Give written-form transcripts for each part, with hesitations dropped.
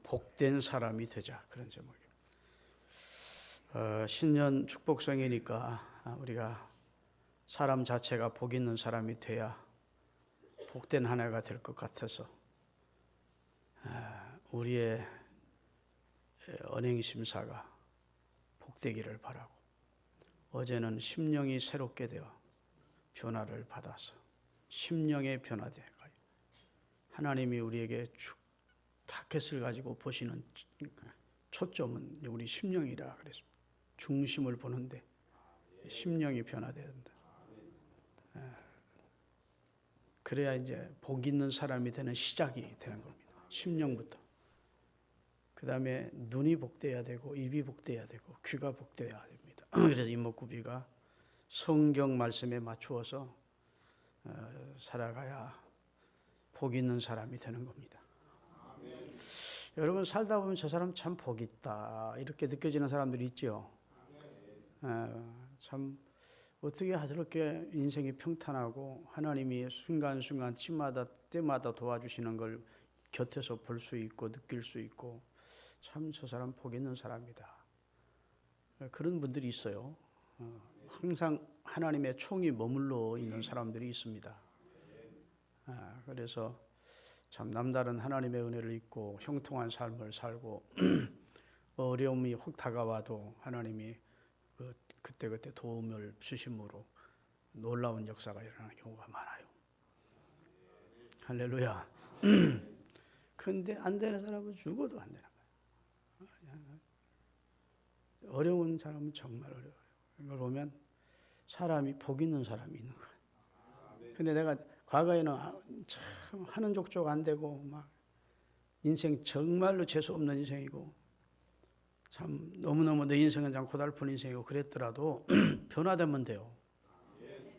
복된 사람이 되자, 그런 제목이에요. 신년 축복성이니까 우리가 사람 자체가 복 있는 사람이 돼야 복된 한 해가 될 것 같아서 우리의 언행심사가 복되기를 바라고, 어제는 심령이 새롭게 되어 변화를 받아서 심령의 변화되어 하나님이 우리에게 타켓을 가지고 보시는 초점은 우리 심령이라 그랬습니다. 중심을 보는데 심령이 변화돼야 된다. 그래야 이제 복 있는 사람이 되는 시작이 되는 겁니다. 심령부터. 그 다음에 눈이 복돼야 되고 입이 복돼야 되고 귀가 복돼야 됩니다. 그래서 이목구비가 성경 말씀에 맞추어서 살아가야 복 있는 사람이 되는 겁니다. 아멘. 여러분 살다 보면 저 사람 참 복 있다 이렇게 느껴지는 사람들이 있죠. 참 어떻게 저렇게 인생이 평탄하고 하나님이 순간순간 때마다 도와주시는 걸 곁에서 볼 수 있고 느낄 수 있고, 참 저 사람 복 있는 사람이다. 그런 분들이 있어요. 항상 하나님의 총이 머물러 있는 사람들이 있습니다. 그래서 참 남다른 하나님의 은혜를 잊고 형통한 삶을 살고 어려움이 혹 다가와도 하나님이 그때그때 도움을 주심으로 놀라운 역사가 일어나는 경우가 많아요. 할렐루야. 근데 안 되는 사람은 죽어도 안 되는 거예요. 어려운 사람은 정말 어려워요. 이걸 보면 사람이 복 있는 사람이 있는 거예요. 근데 내가 과거에는 참 하는 족족 안 되고 막 인생 정말로 재수 없는 인생이고 참 너무너무 내 인생은 참 고달픈 인생이고 그랬더라도 변화되면 돼요.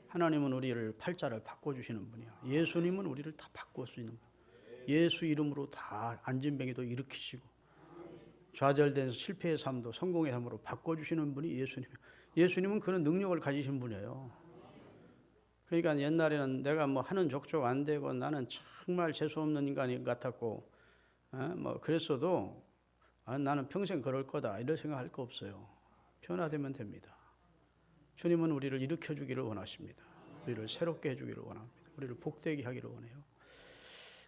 하나님은 우리를 팔자를 바꿔주시는 분이야. 예수님은 우리를 다 바꿀 수 있는 분이야. 예수 이름으로 다 안진뱅이도 일으키시고 좌절된 실패의 삶도 성공의 삶으로 바꿔주시는 분이 예수님이에요. 예수님은 그런 능력을 가지신 분이에요. 그러니까 옛날에는 내가 뭐 하는 족족 안 되고 나는 정말 재수 없는 인간이 같았고 뭐 그랬어도 나는 평생 그럴 거다 이런 생각할 거 없어요. 변화되면 됩니다. 주님은 우리를 일으켜주기를 원하십니다. 우리를 새롭게 해주기를 원합니다. 우리를 복되게 하기를 원해요.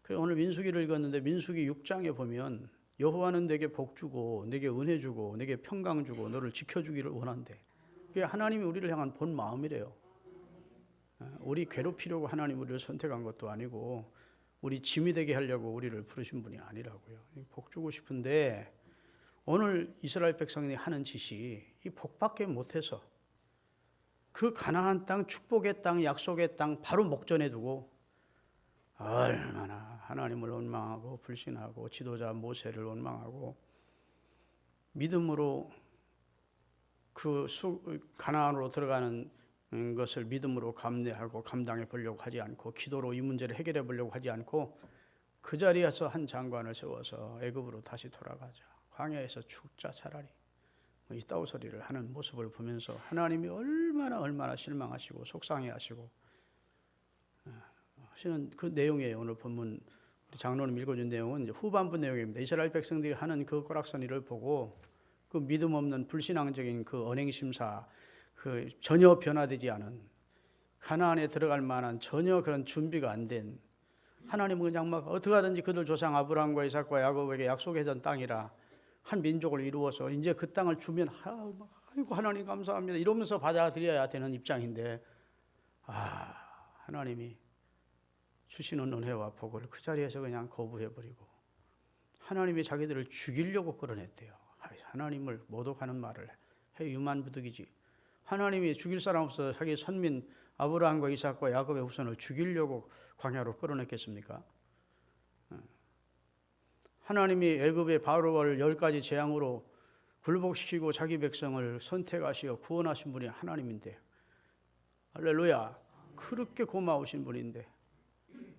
그래서 오늘 민수기를 읽었는데 민수기 6장에 보면 여호와는 내게 복 주고 내게 은혜 주고 내게 평강 주고 너를 지켜주기를 원한대. 그게 하나님이 우리를 향한 본 마음이래요. 우리 괴롭히려고 하나님 우리를 선택한 것도 아니고 우리 짐이 되게 하려고 우리를 부르신 분이 아니라고요. 복 주고 싶은데 오늘 이스라엘 백성이 하는 짓이 이 복밖에 못해서 그 가나안 땅, 축복의 땅, 약속의 땅 바로 목전에 두고 얼마나 하나님을 원망하고 불신하고 지도자 모세를 원망하고 믿음으로 가나안으로 들어가는 것을 믿음으로 감내하고 감당해 보려고 하지 않고 기도로 이 문제를 해결해 보려고 하지 않고 그 자리에서 한 장관을 세워서 애굽으로 다시 돌아가자, 광야에서 죽자 차라리, 이따오 소리를 하는 모습을 보면서 하나님이 얼마나 실망하시고 속상해하시고 하시는 그 내용이에요. 오늘 본문 우리 장로님 읽어준 내용은 이제 후반부 내용입니다. 이스라엘 백성들이 하는 그 꼬락서니를 보고 그 믿음 없는 불신앙적인 그 언행심사, 그 전혀 변화되지 않은 가나안에 들어갈 만한 전혀 그런 준비가 안 된, 하나님은 그냥 막 어떻게 하든지 그들 조상 아브라함과 이삭과 야곱에게 약속해준 땅이라 한 민족을 이루어서 이제 그 땅을 주면 아이고 하나님 감사합니다 이러면서 받아들여야 되는 입장인데 하나님이 주시는 은혜와 복을 그 자리에서 그냥 거부해버리고 하나님이 자기들을 죽이려고 끌어냈대요. 하나님을 모독하는 말을 해 유만부득이지. 하나님이 죽일 사람 없어서 자기 선민 아브라함과 이삭과 야곱의 후손을 죽이려고 광야로 끌어냈겠습니까? 하나님이 애굽의 바로를 10가지 재앙으로 굴복시키고 자기 백성을 선택하시어 구원하신 분이 하나님인데, 할렐루야, 그렇게 고마우신 분인데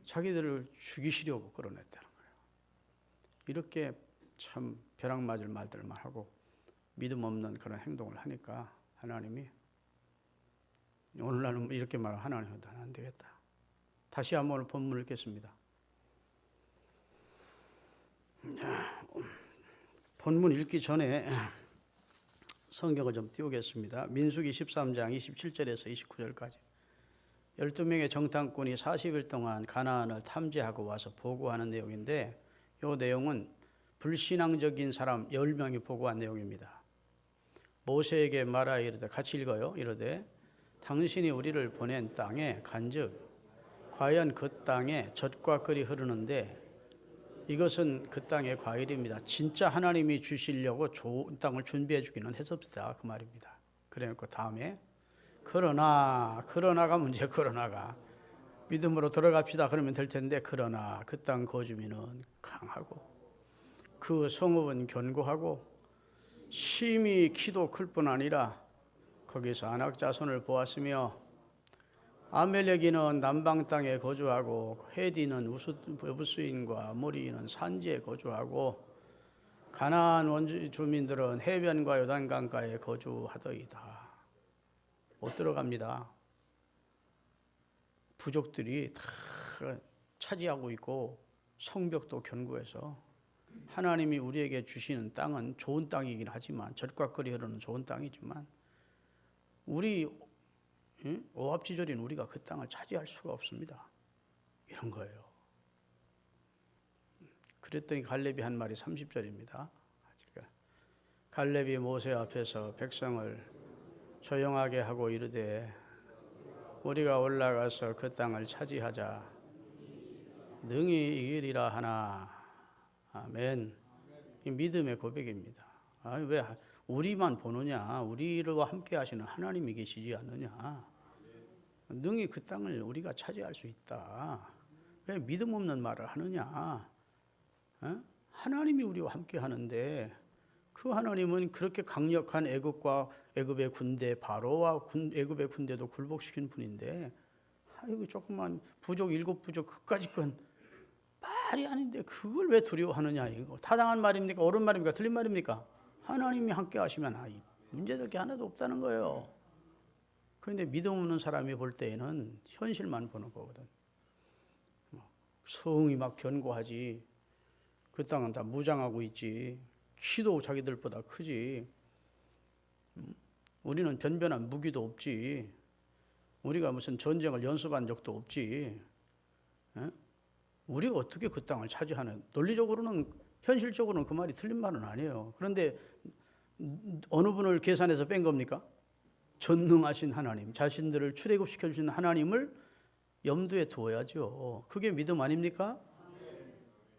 자기들을 죽이시려고 끌어냈다는 거예요. 이렇게 참 벼락 맞을 말들만 하고 믿음 없는 그런 행동을 하니까 하나님이 오늘날은 이렇게 말하면 하나님은 안 되겠다. 다시 한번 본문을 읽겠습니다. 본문 읽기 전에 성경을 좀 띄우겠습니다. 민수기 13장 27절에서 29절까지 12명의 정탐꾼이 40일 동안 가나안을 탐지하고 와서 보고하는 내용인데, 이 내용은 불신앙적인 사람 10명이 보고한 내용입니다. 모세에게 말하여 이르되, 같이 읽어요. 이르되 당신이 우리를 보낸 땅에 간즉 과연 그 땅에 젖과 꿀이 흐르는데 이것은 그 땅의 과일입니다. 진짜 하나님이 주시려고 좋은 땅을 준비해 주기는 했었다, 그 말입니다. 그래놓고 다음에 그러나가 문제. 그러나가 믿음으로 들어갑시다 그러면 될 텐데, 그러나 그 땅 거주민은 강하고 그 성읍은 견고하고 심히 키도 클 뿐 아니라 거기서 아낙 자손을 보았으며 아멜렉이는 남방 땅에 거주하고 헤디는 여부수인과 아모리인은 산지에 거주하고 가나안 원주 주민들은 해변과 요단강가에 거주하더이다. 못 들어갑니다. 부족들이 다 차지하고 있고 성벽도 견고해서 하나님이 우리에게 주시는 땅은 좋은 땅이긴 하지만, 젖과 꿀이 흐르는 좋은 땅이지만 우리 오합지졸인 우리가 그 땅을 차지할 수가 없습니다. 이런 거예요. 그랬더니 갈렙이 한 말이 30절입니다. 갈렙이 모세 앞에서 백성을 조용하게 하고 이르되, 우리가 올라가서 그 땅을 차지하자 능히 이기리라 하나. 아멘. 이 믿음의 고백입니다. 왜 우리만 보느냐? 우리와 함께 하시는 하나님이 계시지 않느냐? 능히 그 땅을 우리가 차지할 수 있다. 왜 믿음 없는 말을 하느냐? 하나님이 우리와 함께 하는데, 그 하나님은 그렇게 강력한 애굽과 애굽의 군대, 바로와 애굽의 군대도 굴복시킨 분인데, 아이고 조그만 부족 7부족 그까짓 건 말이 아닌데 그걸 왜 두려워하느냐? 이거 타당한 말입니까? 옳은 말입니까? 틀린 말입니까? 하나님이 함께 하시면 문제될 게 하나도 없다는 거예요. 그런데 믿음 없는 사람이 볼 때에는 현실만 보는 거거든. 성이 막 견고하지, 그 땅은 다 무장하고 있지, 키도 자기들보다 크지, 우리는 변변한 무기도 없지, 우리가 무슨 전쟁을 연습한 적도 없지, 우리가 어떻게 그 땅을 차지하는, 논리적으로는 현실적으로는 그 말이 틀린 말은 아니에요. 그런데 어느 분을 계산해서 뺀 겁니까? 전능하신 하나님, 자신들을 출애굽시켜 주신 하나님을 염두에 두어야죠. 그게 믿음 아닙니까?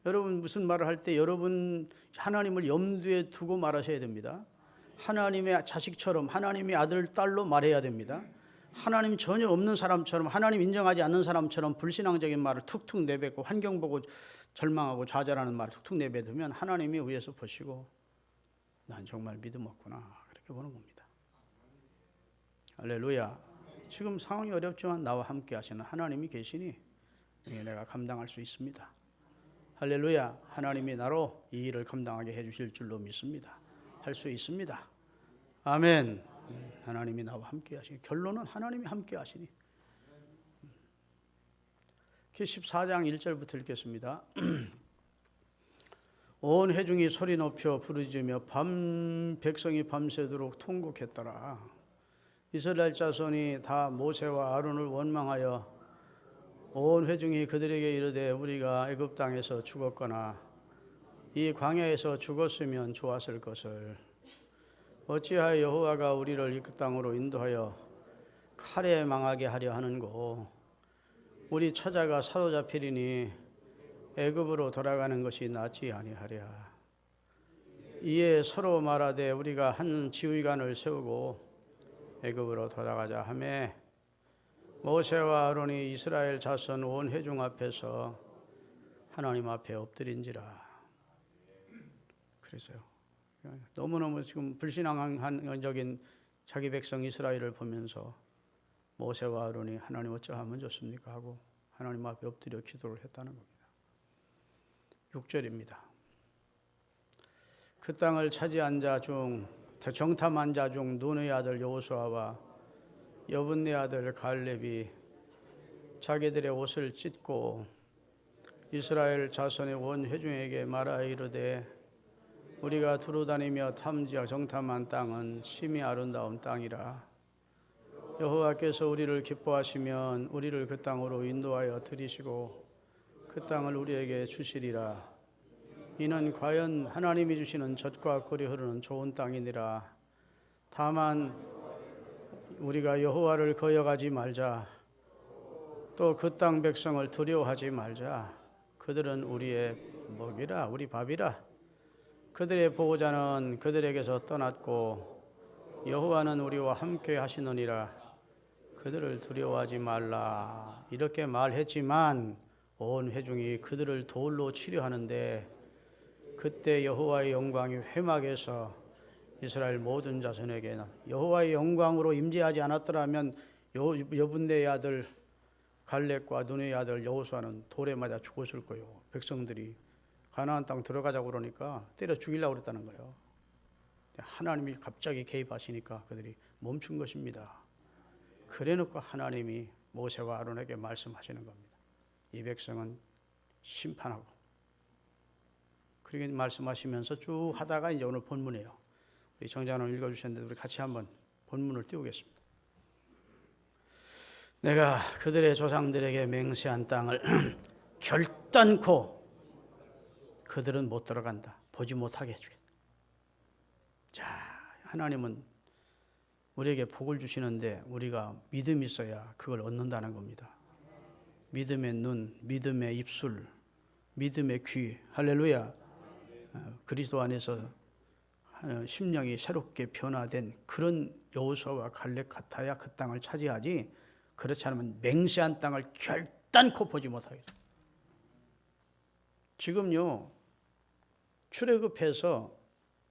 여러분 무슨 말을 할 때 여러분 하나님을 염두에 두고 말하셔야 됩니다. 하나님의 자식처럼, 하나님의 아들, 딸로 말해야 됩니다. 하나님 전혀 없는 사람처럼, 하나님 인정하지 않는 사람처럼 불신앙적인 말을 툭툭 내뱉고 환경 보고 절망하고 좌절하는 말을 툭툭 내뱉으면 하나님이 위에서 보시고 난 정말 믿음 없구나, 그렇게 보는 겁니다. 할렐루야. 지금 상황이 어렵지만 나와 함께 하시는 하나님이 계시니 내가 감당할 수 있습니다. 할렐루야. 하나님이 나로 이 일을 감당하게 해주실 줄로 믿습니다. 할 수 있습니다. 아멘. 하나님이 나와 함께 하시니, 결론은 하나님이 함께 하시니. 14장 1절부터 읽겠습니다. 온 회중이 소리 높여 부르짖으며 백성이 밤새도록 통곡했더라. 이스라엘 자손이 다 모세와 아론을 원망하여 온 회중이 그들에게 이르되, 우리가 애굽 땅에서 죽었거나 이 광야에서 죽었으면 좋았을 것을 어찌하여 여호와가 우리를 이 땅으로 인도하여 칼에 망하게 하려 하는고. 우리 처자가 사로잡히리니 애굽으로 돌아가는 것이 낫지 아니하랴. 이에 서로 말하되, 우리가 한 지휘관을 세우고 애굽으로 돌아가자 하매 모세와 아론이 이스라엘 자손 온 회중 앞에서 하나님 앞에 엎드린지라. 그래서요, 너무너무 지금 불신앙적인 자기 백성 이스라엘을 보면서 모세와 아론이 하나님 어쩌하면 좋습니까 하고 하나님 앞에 엎드려 기도를 했다는 겁니다. 6절입니다. 그 땅을 차지한 자 중, 정탐한 자 중 눈의 아들 여호수아와 여분네 아들 갈렙이 자기들의 옷을 찢고 이스라엘 자손의 온 회중에게 말하여 이르되, 우리가 두루다니며 탐지하 정탐한 땅은 심히 아름다운 땅이라. 여호와께서 우리를 기뻐하시면 우리를 그 땅으로 인도하여 들이시고 그 땅을 우리에게 주시리라. 이는 과연 하나님이 주시는 젖과 꿀이 흐르는 좋은 땅이니라. 다만 우리가 여호와를 거역하지 말자. 또 그 땅 백성을 두려워하지 말자. 그들은 우리의 먹이라, 우리 밥이라. 그들의 보호자는 그들에게서 떠났고 여호와는 우리와 함께 하시느니라. 그들을 두려워하지 말라. 이렇게 말했지만 온 회중이 그들을 돌로 치려 하는데 그때 여호와의 영광이 회막에서 이스라엘 모든 자손에게 여호와의 영광으로 임재하지 않았더라면 여분네의 아들 갈렙과 눈의 아들 여호수아는 돌에 맞아 죽었을 거예요. 백성들이 가나안 땅 들어가자고 그러니까 때려 죽이려고 그랬다는 거예요. 하나님이 갑자기 개입하시니까 그들이 멈춘 것입니다. 그래놓고 하나님이 모세와 아론에게 말씀하시는 겁니다. 이 백성은 심판하고. 그렇게 말씀하시면서 쭉 하다가 이제 오늘 본문이에요. 우리 정장을 읽어주셨는데 우리 같이 한번 본문을 띄우겠습니다. 내가 그들의 조상들에게 맹세한 땅을 결단코 그들은 못 들어간다. 보지 못하게 해주겠다. 자, 하나님은 우리에게 복을 주시는데 우리가 믿음이 있어야 그걸 얻는다는 겁니다. 믿음의 눈, 믿음의 입술, 믿음의 귀, 할렐루야. 그리스도 안에서 심령이 새롭게 변화된 그런 여호수아와 갈렙 같아야 그 땅을 차지하지, 그렇지 않으면 맹세한 땅을 결단코 보지 못하겠어요. 지금요, 출애굽해서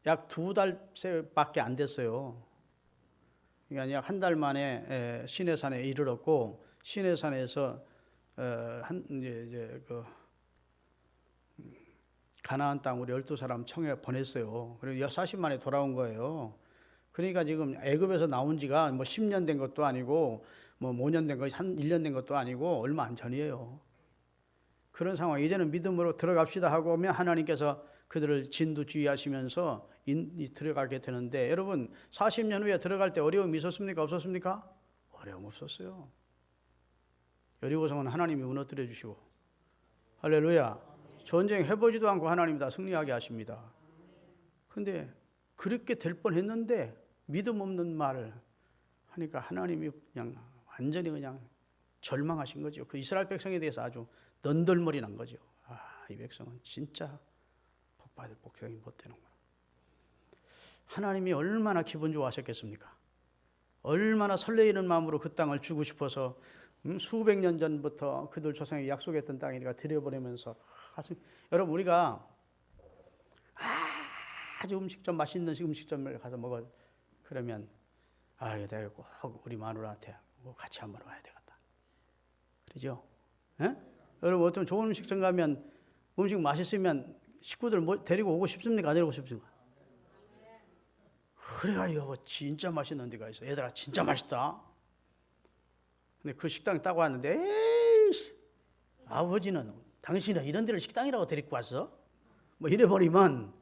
약 2달밖에 안 됐어요. 그러니까 약 한 달 만에 시내산에 이르렀고, 시내산에서 이제 가나안 땅으로 12사람 청해 보냈어요. 그리고 40만에 돌아온 거예요. 그러니까 지금 애굽에서 나온 지가 뭐 10년 된 것도 아니고 뭐 5년 된 거, 한 1년 된 것도 아니고 얼마 안 전이에요. 그런 상황, 이제는 믿음으로 들어갑시다 하고 오면 하나님께서 그들을 진두지휘하시면서 들어가게 되는데, 여러분 40년 후에 들어갈 때 어려움이 있었습니까? 없었습니까? 어려움 없었어요. 여리고성은 하나님이 무너뜨려 주시고, 할렐루야. 전쟁 해보지도 않고 하나님이 다 승리하게 하십니다. 그런데 그렇게 될 뻔했는데 믿음 없는 말을 하니까 하나님이 그냥 완전히 그냥 절망하신 거죠. 그 이스라엘 백성에 대해서 아주 넌덜머리 난 거죠. 이 백성은 진짜 복받을 백성이 못 되는구나. 하나님이 얼마나 기분 좋아하셨겠습니까? 얼마나 설레이는 마음으로 그 땅을 주고 싶어서 수백 년 전부터 그들 조상이 약속했던 땅이니까 들여보내면서. 여러분, 우리가 아주 음식점, 맛있는 음식점을 가서 먹어, 그러면 내가 꼭 우리 마누라한테 같이 한번 와야 되겠다, 그러죠? 에? 여러분, 어떤 좋은 음식점 가면 음식 맛있으면 식구들 데리고 오고 싶습니까? 안 데리고 싶습니까? 그래야 여보 진짜 맛있는 데가 있어. 얘들아 진짜 맛있다. 근데 그 식당에 딱 왔는데, 에이, 아버지는 당신은 이런 데를 식당이라고 데리고 왔어? 뭐 이래버리면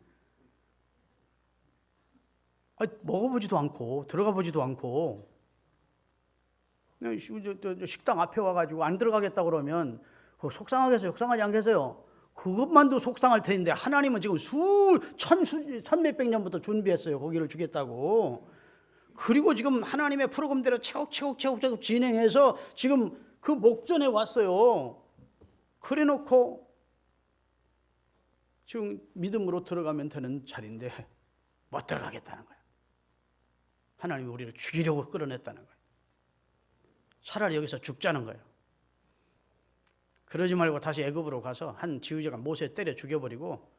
먹어보지도 않고 들어가 보지도 않고 식당 앞에 와가지고 안 들어가겠다 그러면 속상하겠어요? 속상하지 않겠어요? 그것만도 속상할 텐데 하나님은 지금 천몇백 년부터 준비했어요. 거기를 주겠다고. 그리고 지금 하나님의 프로그램대로 차곡차곡 진행해서 지금 그 목전에 왔어요. 그래 놓고 지금 믿음으로 들어가면 되는 자리인데 못 들어가겠다는 거예요. 하나님이 우리를 죽이려고 끌어냈다는 거예요. 차라리 여기서 죽자는 거예요. 그러지 말고 다시 애굽으로 가서 한 지휘자가 모세 때려 죽여버리고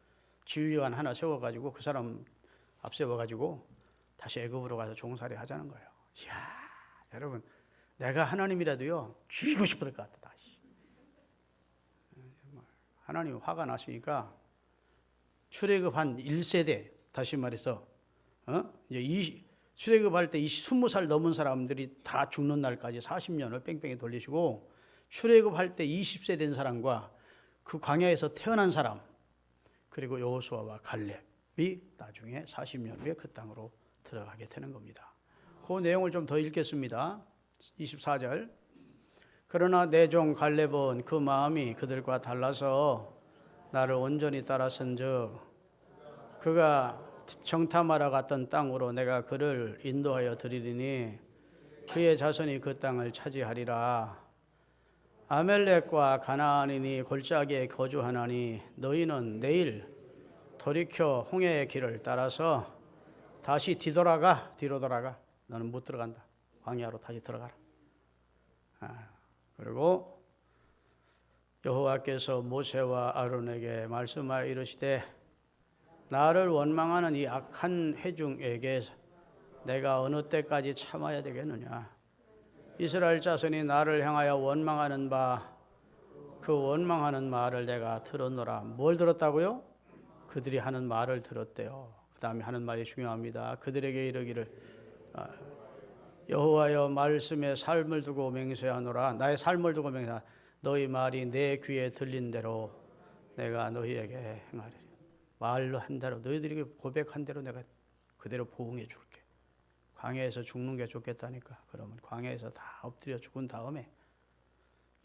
지휘관 하나 세워가지고 그 사람 앞세워가지고 다시 애굽으로 가서 종살이 하자는 거예요. 이야, 여러분, 내가 하나님이라도요 죽이고 싶을 것 같다. 하나님이 화가 나시니까 출애굽한 1세대, 다시 말해서 이제 출애굽할 때 20살 넘은 사람들이 다 죽는 날까지 40년을 뺑뺑이 돌리시고, 출애굽할 때 20세 된 사람과 그 광야에서 태어난 사람, 그리고 여호수아와 갈렙, 나중에 40년 후에 그 땅으로 들어가게 되는 겁니다. 그 내용을 좀 더 읽겠습니다. 24절. 그러나 내 종 갈렙은 그 마음이 그들과 달라서 나를 온전히 따랐은즉 그가 정탐하러 갔던 땅으로 내가 그를 인도하여 드리리니 그의 자손이 그 땅을 차지하리라. 아멜렉과 가나안인이 골짜기에 거주하나니 너희는 내일 돌이켜 홍해의 길을 따라서 다시 뒤로 돌아가. 너는 못 들어간다. 광야로 다시 들어가라. 그리고 여호와께서 모세와 아론에게 말씀하여 이르시되 나를 원망하는 이 악한 회중에게 내가 어느 때까지 참아야 되겠느냐. 이스라엘 자손이 나를 향하여 원망하는 바 그 원망하는 말을 내가 들었노라. 뭘 들었다고요? 그들이 하는 말을 들었대요. 그 다음에 하는 말이 중요합니다. 그들에게 이르기를 여호와여 말씀에 삶을 두고 맹세하노라. 나의 삶을 두고 맹세하노라. 너희 말이 내 귀에 들린 대로 내가 너희에게 행하리라. 말로 한 대로 너희들이 고백한 대로 내가 그대로 보응해 줄게. 광야에서 죽는 게 좋겠다니까. 그러면 광야에서 다 엎드려 죽은 다음에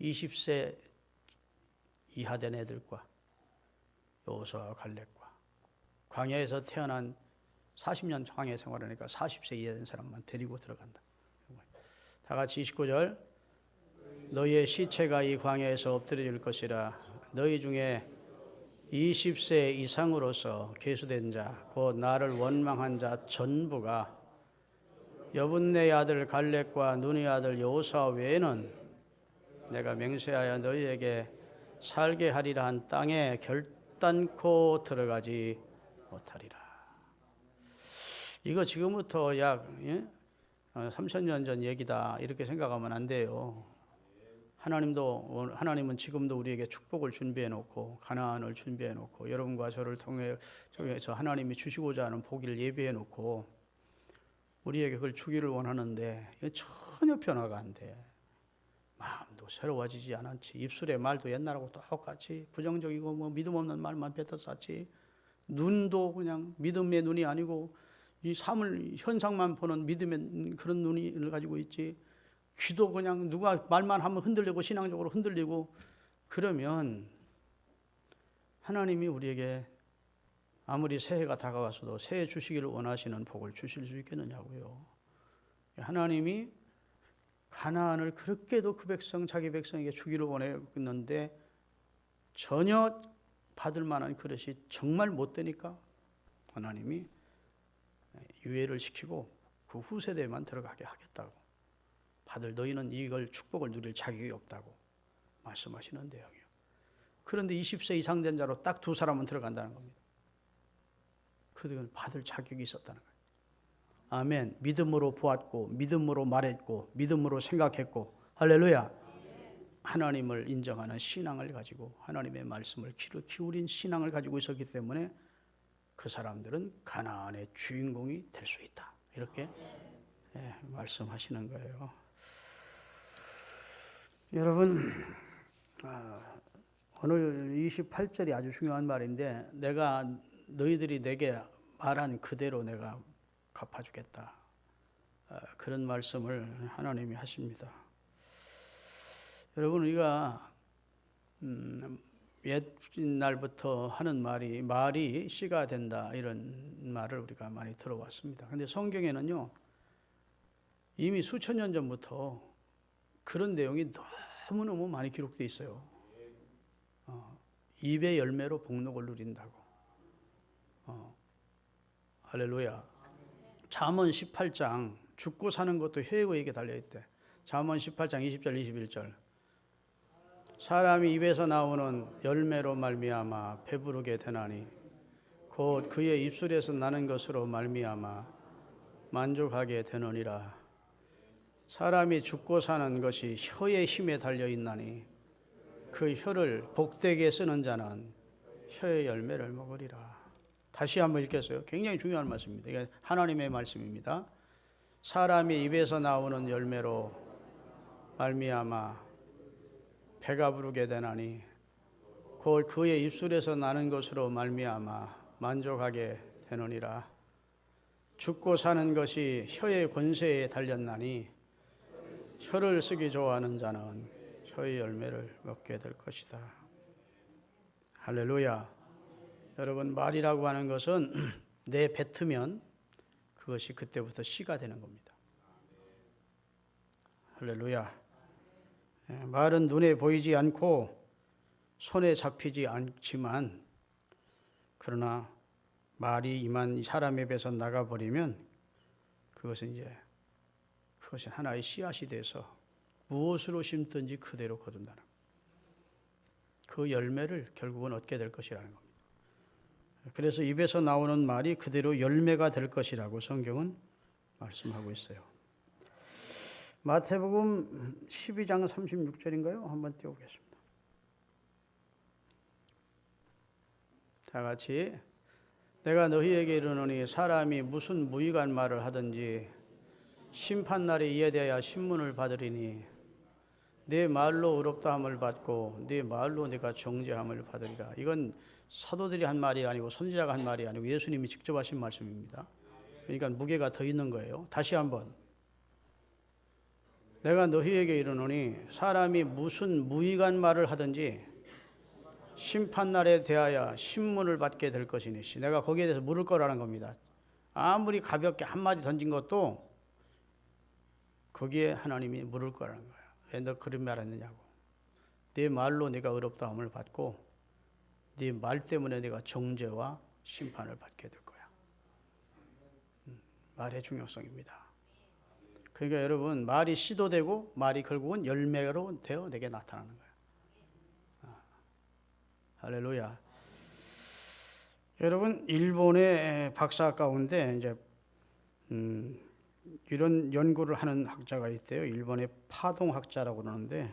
20세 이하 된 애들과 여호수아와 갈렙과 광야에서 태어난 40년 광야 생활하니까 40세 이하 된 사람만 데리고 들어간다. 다 같이 29절. 너희의 시체가 이 광야에서 엎드려질 것이라. 너희 중에 20세 이상으로서 계수된 자 곧 나를 원망한 자 전부가 여분네 아들 갈렙과 눈의 아들 여호수아 외에는 내가 맹세하여 너희에게 살게 하리라 한 땅에 결단코 들어가지 못하리라. 이거 지금부터 약 3,000년 전 얘기다 이렇게 생각하면 안 돼요. 하나님은 지금도 우리에게 축복을 준비해 놓고 가나안을 준비해 놓고 여러분과 저를 통해서 하나님이 주시고자 하는 복을 예비해 놓고 우리에게 그걸 주기를 원하는데 전혀 변화가 안 돼. 마음도 새로워지지 않았지. 입술의 말도 옛날하고 똑같이 부정적이고 뭐 믿음 없는 말만 뱉어 쌓지. 눈도 그냥 믿음의 눈이 아니고 이 삶을 현상만 보는 믿음의 그런 눈을 가지고 있지. 귀도 그냥 누가 말만 하면 흔들리고 신앙적으로 흔들리고. 그러면 하나님이 우리에게 아무리 새해가 다가와서도 새해 주시기를 원하시는 복을 주실 수 있겠느냐고요. 하나님이 가나안을 그렇게도 그 백성 자기 백성에게 주기를 원했는데 전혀 받을 만한 그릇이 정말 못 되니까 하나님이 유예를 시키고 그 후세대만 들어가게 하겠다고. 너희는 이걸 축복을 누릴 자격이 없다고 말씀하시는 내용이에요. 그런데 20세 이상 된 자로 딱 2사람은 들어간다는 겁니다. 그들은 받을 자격이 있었다는 거예요. 아멘. 믿음으로 보았고 믿음으로 말했고 믿음으로 생각했고 할렐루야. 하나님을 인정하는 신앙을 가지고 하나님의 말씀을 귀를 기울인 신앙을 가지고 있었기 때문에 그 사람들은 가나안의 주인공이 될 수 있다. 이렇게 말씀하시는 거예요. 여러분 오늘 28절이 아주 중요한 말인데 내가 너희들이 내게 말한 그대로 내가 갚아주겠다. 그런 말씀을 하나님이 하십니다. 여러분 우리가 옛날부터 하는 말이 씨가 된다 이런 말을 우리가 많이 들어왔습니다. 그런데 성경에는요 이미 수천 년 전부터 그런 내용이 너무너무 많이 기록되어 있어요. 입의 열매로 복록을 누린다고. 할렐루야. 잠언 18장 죽고 사는 것도 혀에게 달려있대. 잠언 18장 20절 21절 사람이 입에서 나오는 열매로 말미암아 배부르게 되나니 곧 그의 입술에서 나는 것으로 말미암아 만족하게 되느니라. 사람이 죽고 사는 것이 혀의 힘에 달려있나니 그 혀를 복되게 쓰는 자는 혀의 열매를 먹으리라. 다시 한번 읽겠어요. 굉장히 중요한 말씀입니다. 이게 하나님의 말씀입니다. 사람이 입에서 나오는 열매로 말미암아 배가 부르게 되나니 곧 그의 입술에서 나는 것으로 말미암아 만족하게 해노니라. 죽고 사는 것이 혀의 권세에 달렸나니 혀를 쓰기 좋아하는 자는 혀의 열매를 먹게 될 것이다. 할렐루야. 여러분, 말이라고 하는 것은 내뱉으면 그것이 그때부터 씨가 되는 겁니다. 할렐루야. 말은 눈에 보이지 않고 손에 잡히지 않지만, 그러나 말이 이만 사람의 입에서 나가버리면 그것은 하나의 씨앗이 돼서 무엇으로 심든지 그대로 거둔다는 겁니다. 그 열매를 결국은 얻게 될 것이라는 겁니다. 그래서 입에서 나오는 말이 그대로 열매가 될 것이라고 성경은 말씀하고 있어요. 마태복음 12장 36절인가요? 한번 띄워보겠습니다. 다 같이. 내가 너희에게 이르노니 사람이 무슨 무익한 말을 하든지 심판날에 이에 대하여 신문을 받으리니 네 말로 의롭다함을 받고 네 말로 네가 정죄함을 받으리라. 이건 사도들이 한 말이 아니고 선지자가 한 말이 아니고 예수님이 직접 하신 말씀입니다. 그러니까 무게가 더 있는 거예요. 다시 한번. 내가 너희에게 이르노니 사람이 무슨 무익한 말을 하든지 심판날에 대하여 신문을 받게 될 것이니. 내가 거기에 대해서 물을 거라는 겁니다. 아무리 가볍게 한마디 던진 것도 거기에 하나님이 물을 거라는 거예요. 왜 너 그런 말 했느냐고. 네 말로 네가 의롭다함을 받고 네 말 때문에 네가 정죄와 심판을 받게 될 거야. 말의 중요성입니다. 그러니까 여러분, 말이 씨도 되고 말이 결국은 열매로 되어 내게 나타나는 거예요. 할렐루야. 여러분, 일본의 박사 가운데 이제 이런 연구를 하는 학자가 있대요. 일본의 파동학자라고 그러는데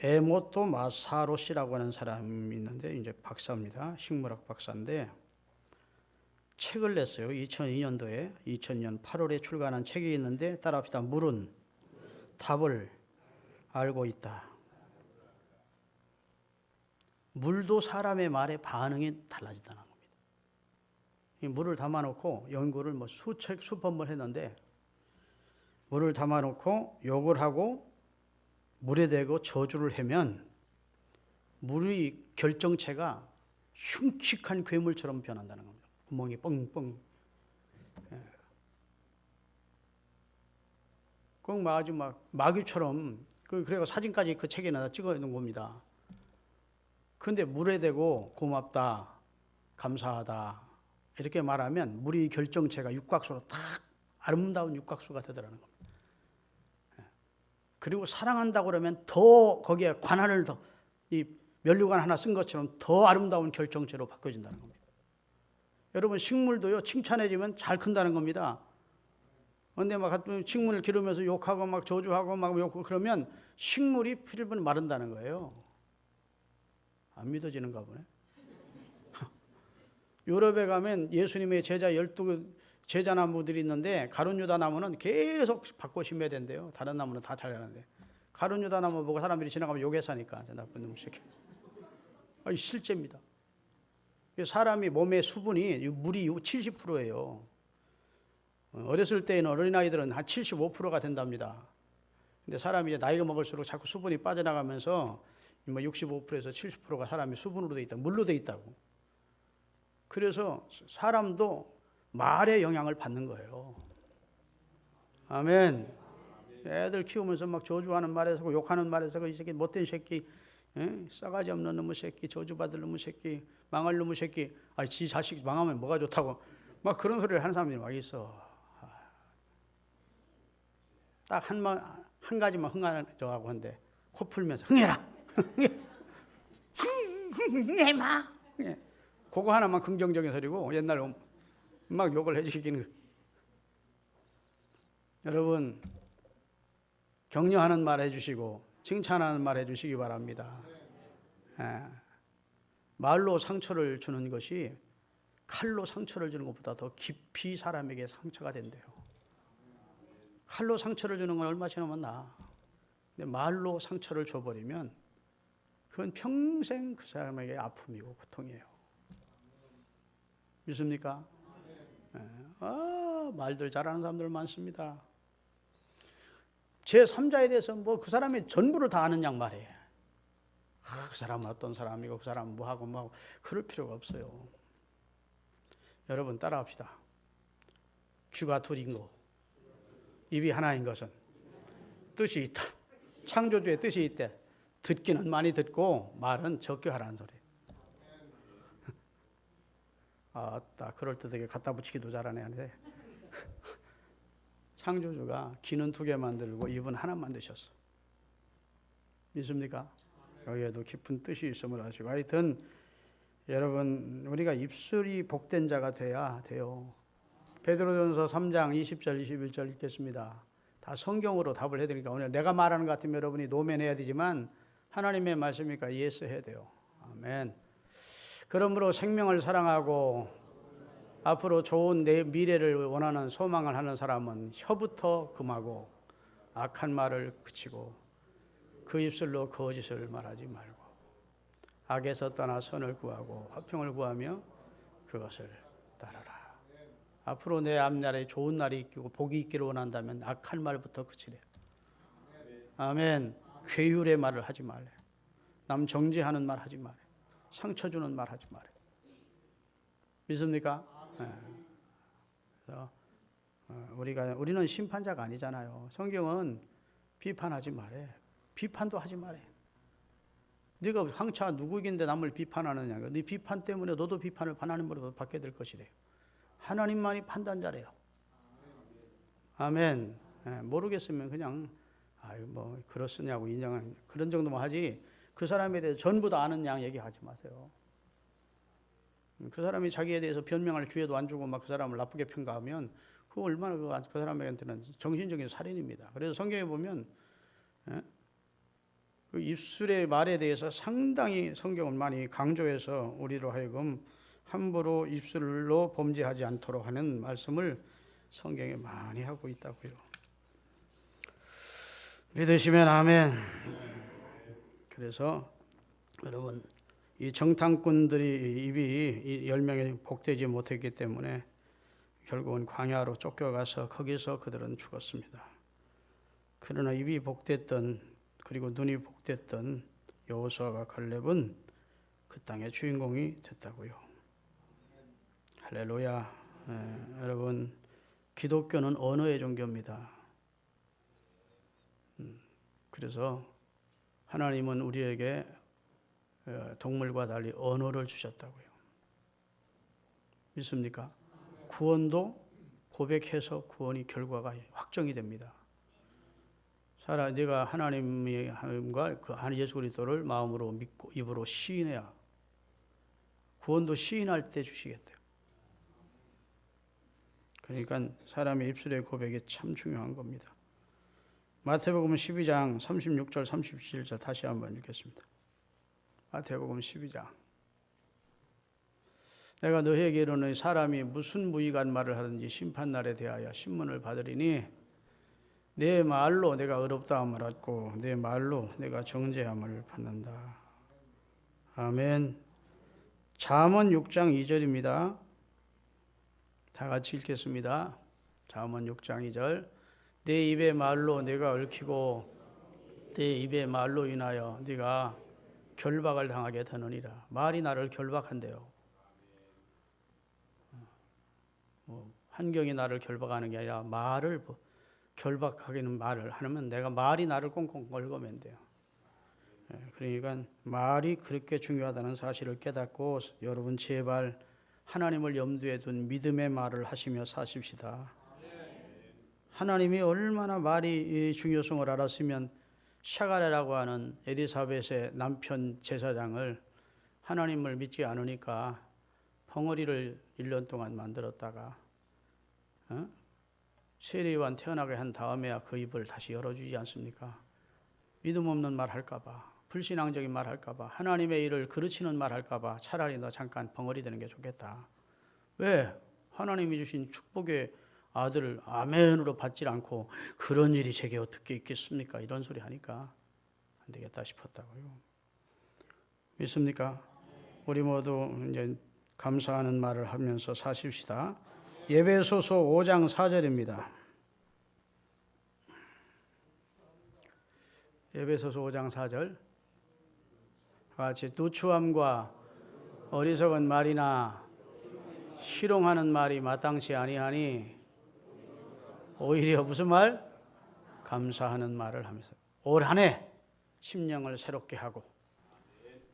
에모토 마사로 씨라고 하는 사람이 있는데 이제 박사입니다. 식물학 박사인데 책을 냈어요. 2002년도에 2000년 8월에 출간한 책이 있는데 따라합시다. 물은 답을 알고 있다. 물도 사람의 말에 반응이 달라진다는 겁니다. 이 물을 담아놓고 연구를 수천 번 했는데 물을 담아놓고 욕을 하고 물에 대고 저주를 하면 물의 결정체가 흉측한 괴물처럼 변한다는 겁니다. 구멍이 뻥뻥. 꼭 아주 마귀처럼 그래서 사진까지 그 책에 다 찍어 놓은 겁니다. 그런데 물에 대고 고맙다, 감사하다 이렇게 말하면 물의 결정체가 육각수로 탁 아름다운 육각수가 되더라는 겁니다. 그리고 사랑한다고 그러면 더 거기에 관한을 더 이 면류관 하나 쓴 것처럼 더 아름다운 결정체로 바뀌어진다는 겁니다. 여러분, 식물도요 칭찬해주면 잘 큰다는 겁니다. 그런데 막 식물을 기르면서 욕하고 막 저주하고 막 욕하고 그러면 식물이 필분 마른다는 거예요. 안 믿어지는가 보네. 유럽에 가면 예수님의 제자 12 제자 나무들이 있는데 가룟유다 나무는 계속 바꿔 심어야 된대요. 다른 나무는 다 잘 가는데 가룟유다 나무 보고 사람들이 지나가면 욕해서 하니까 나쁜 놈 새끼. 실제입니다. 사람이 몸의 수분이 물이 70%예요. 어렸을 때에는 어린아이들은 한 75%가 된답니다. 근데 사람이 이제 나이가 먹을수록 자꾸 수분이 빠져나가면서 65%에서 70%가 사람이 수분으로 돼 있다, 물로 돼 있다고. 그래서 사람도 말의 영향을 받는 거예요. 아멘. 애들 키우면서 막 저주하는 말에서 욕하는 말에서 이 새끼 못된 새끼, 싸가지 없는 놈의 새끼, 저주받을 놈의 새끼, 망할 놈의 새끼, 지 자식 망하면 뭐가 좋다고 막 그런 소리를 하는 사람들이 막 있어. 딱 한 가지만 흥하자고 하는데 코 풀면서 흥해라. 흥해마. 그거 하나만 긍정적인 소리고 옛날 막 욕을 해주시기는. 여러분, 격려하는 말 해주시고 칭찬하는 말 해주시기 바랍니다. 말로 상처를 주는 것이 칼로 상처를 주는 것보다 더 깊이 사람에게 상처가 된대요. 칼로 상처를 주는 건 얼마 지나면 나. 근데 말로 상처를 줘버리면 그건 평생 그 사람에게 아픔이고 고통이에요. 믿습니까? 말들 잘하는 사람들 많습니다. 제3자에 대해서 뭐 그 사람이 전부를 다 아는 양 말이에요. 그 사람은 어떤 사람이고 그 사람은 뭐하고 그럴 필요가 없어요. 여러분 따라합시다. 귀가 둘인 거, 입이 하나인 것은 뜻이 있다. 창조주의 뜻이 있대. 듣기는 많이 듣고 말은 적게 하라는 소리. 아따 그럴듯하게 갖다 붙이기도 잘하네 하는데 창조주가 귀는 2개 만들고 입은 하나 만드셨어. 믿습니까? 여기에도 깊은 뜻이 있음을 아시고, 하여튼 여러분 우리가 입술이 복된 자가 돼야 돼요. 베드로전서 3장 20절 21절 읽겠습니다. 다 성경으로 답을 해드리니까 오늘 내가 말하는 것 같으면 여러분이 노면해야 되지만 하나님의 말씀이니까 예스 해야 돼요. 아멘. 그러므로 생명을 사랑하고 앞으로 좋은 내 미래를 원하는 소망을 하는 사람은 혀부터 금하고 악한 말을 그치고 그 입술로 거짓을 말하지 말고 악에서 떠나 선을 구하고 화평을 구하며 그것을 따르라. 앞으로 내 앞날에 좋은 날이 있고 복이 있기를 원한다면 악한 말부터 그치래. 아멘. 괴율의 말을 하지 말래. 남 정죄하는 말 하지 말래. 상처 주는 말 하지 말래. 믿습니까? 네. 그래서 우리는 심판자가 아니잖아요. 성경은 비판하지 말래. 비판도 하지 말래. 네가 황차 누구이긴데 남을 비판하느냐. 네 비판 때문에 너도 비판을 하나님으로부터 받게 될 것이래요. 하나님만이 판단자래요. 아멘. 네, 모르겠으면 그냥 뭐 그렇으냐고 인정하는 그런 정도만 하지 그 사람에 대해서 전부 다 아는 양 얘기하지 마세요. 그 사람이 자기에 대해서 변명할 기회도 안 주고 막 그 사람을 나쁘게 평가하면 그거 얼마나 그 사람에게는 정신적인 살인입니다. 그래서 성경에 보면 그 입술의 말에 대해서 상당히 성경은 많이 강조해서 우리로 하여금 함부로 입술로 범죄하지 않도록 하는 말씀을 성경에 많이 하고 있다고요. 믿으시면 아멘. 그래서 여러분 이 정탐꾼들이 입이 10명이 복되지 못했기 때문에 결국은 광야로 쫓겨가서 거기서 그들은 죽었습니다. 그러나 입이 복됐던 그리고 눈이 복됐던 여호수아와 갈렙은 그 땅의 주인공이 됐다고요. 할렐루야. 여러분 기독교는 언어의 종교입니다. 그래서 하나님은 우리에게 동물과 달리 언어를 주셨다고요. 믿습니까? 구원도 고백해서 구원이 결과가 확정이 됩니다. 네가 하나님과 그 예수 그리스도를 마음으로 믿고 입으로 시인해야 구원도 시인할 때 주시겠대요. 그러니까 사람의 입술의 고백이 참 중요한 겁니다. 마태복음 12장 36절 37절 다시 한번 읽겠습니다. 마태복음 12장. 내가 너희에게 이르노니 사람이 무슨 무익한 말을 하든지 심판날에 대하여 신문을 받으리니 내 말로 내가 의롭다함을 얻고 내 말로 내가 정죄함을 받는다. 아멘. 잠언 6장 2절입니다. 다 같이 읽겠습니다. 잠언 6장 2절. 내 입의 말로 내가 얽히고 내 입의 말로 인하여 네가 결박을 당하게 되느니라. 말이 나를 결박한대요. 환경이 나를 결박하는 게 아니라 말을 결박하기는 말을 하면 내가 말이 나를 꽁꽁 걸거면 돼요. 그러니까 말이 그렇게 중요하다는 사실을 깨닫고 여러분 제발 하나님을 염두에 둔 믿음의 말을 하시며 사십시다. 하나님이 얼마나 말이 중요성을 알았으면 샤가랴라고 하는 엘리사벳의 남편 제사장을 하나님을 믿지 않으니까 벙어리를 1년 동안 만들었다가 세례요한 태어나게 한 다음에야 그 입을 다시 열어주지 않습니까? 믿음 없는 말 할까봐, 불신앙적인 말 할까봐, 하나님의 일을 그르치는 말 할까봐 차라리 너 잠깐 벙어리 되는 게 좋겠다. 왜? 하나님이 주신 축복의 아들을 아멘으로 받질 않고 그런 일이 제게 어떻게 있겠습니까? 이런 소리 하니까 안 되겠다 싶었다고요. 믿습니까? 우리 모두 이제 감사하는 말을 하면서 사십시다. 에베소서 5장 4절입니다. 에베소서 5장 4절 같이 누추함과 어리석은 말이나 희롱하는 말이 마땅치 아니하니 오히려 무슨 말? 감사하는 말을 하면서 올 한 해 심령을 새롭게 하고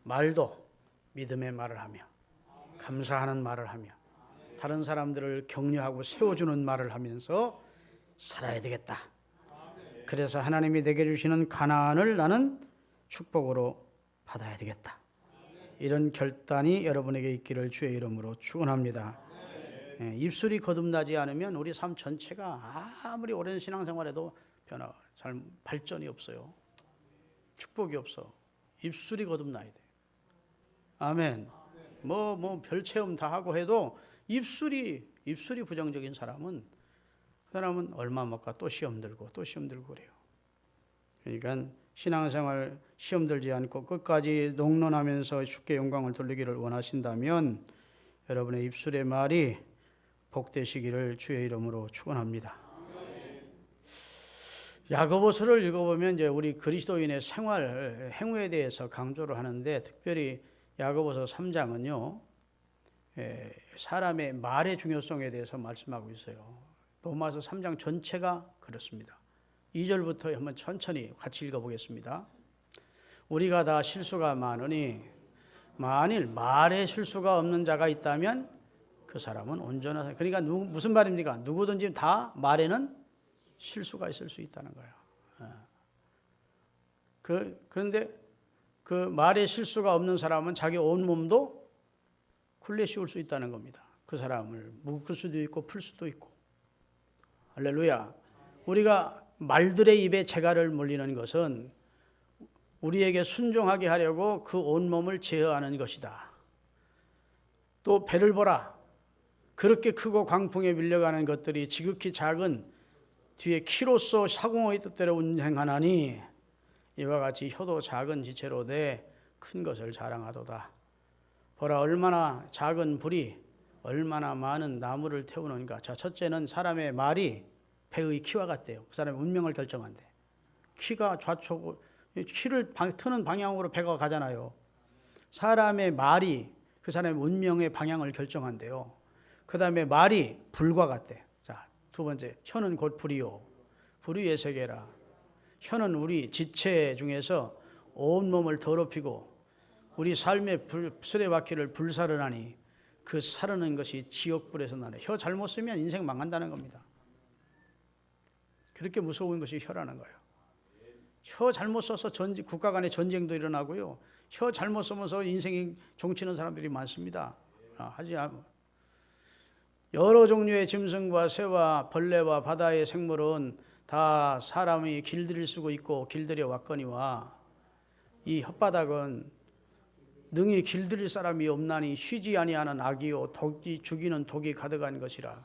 말도 믿음의 말을 하며 감사하는 말을 하며 다른 사람들을 격려하고 세워주는 말을 하면서 살아야 되겠다. 그래서 하나님이 내게 주시는 가나안을 나는 축복으로 받아야 되겠다. 이런 결단이 여러분에게 있기를 주의 이름으로 축원합니다. 입술이 거듭나지 않으면 우리 삶 전체가 아무리 오랜 신앙생활에도 잘 발전이 없어요. 축복이 없어. 입술이 거듭나야 돼. 아멘. 별 체험 다 하고 해도 입술이 부정적인 사람은 그 사람은 얼마 못 가 또 시험 들고 그래요. 그러니까 신앙생활 시험 들지 않고 끝까지 농론하면서 주께 영광을 돌리기를 원하신다면 여러분의 입술의 말이 복되시기를 주의 이름으로 축원합니다. 야고보서를 읽어보면 이제 우리 그리스도인의 생활 행위에 대해서 강조를 하는데 특별히 야고보서 3장은요 사람의 말의 중요성에 대해서 말씀하고 있어요. 로마서 3장 전체가 그렇습니다. 2절부터 한번 천천히 같이 읽어보겠습니다. 우리가 다 실수가 많으니 만일 말에 실수가 없는 자가 있다면 그 사람은 온전하다. 그러니까 무슨 말입니까? 누구든지 다 말에는 실수가 있을 수 있다는 거예요. 그런데 그 말에 실수가 없는 사람은 자기 온몸도 굴레 씌울 수 있다는 겁니다. 그 사람을 묶을 수도 있고 풀 수도 있고. 할렐루야. 우리가 말들의 입에 재갈을 물리는 것은 우리에게 순종하게 하려고 그 온몸을 제어하는 것이다. 또 배를 보라. 그렇게 크고 광풍에 밀려가는 것들이 지극히 작은 뒤에 키로서 사공의 뜻대로 운행하나니 이와 같이 혀도 작은 지체로 돼 큰 것을 자랑하도다. 보라 얼마나 작은 불이 얼마나 많은 나무를 태우는가. 자, 첫째는 사람의 말이 배의 키와 같대요. 그 사람의 운명을 결정한대. 키가 키를 트는 방향으로 배가 가잖아요. 사람의 말이 그 사람의 운명의 방향을 결정한대요. 그 다음에 말이 불과 같대. 자, 두 번째, 혀는 곧 불이요. 불의의 세계라. 혀는 우리 지체 중에서 온몸을 더럽히고 우리 삶의 수레바퀴를 불사르나니 그 사르는 것이 지옥불에서 나네. 혀 잘못 쓰면 인생 망한다는 겁니다. 그렇게 무서운 것이 혀라는 거예요. 혀 잘못 써서 국가 간의 전쟁도 일어나고요. 혀 잘못 쓰면서 인생이 종치는 사람들이 많습니다. 여러 종류의 짐승과 새와 벌레와 바다의 생물은 다 사람이 길들일 쓰고 있고 길들여 왔거니와 이 혓바닥은 능히 길들일 사람이 없나니 쉬지 아니하는 악이요 독이 죽이는 독이 가득한 것이라.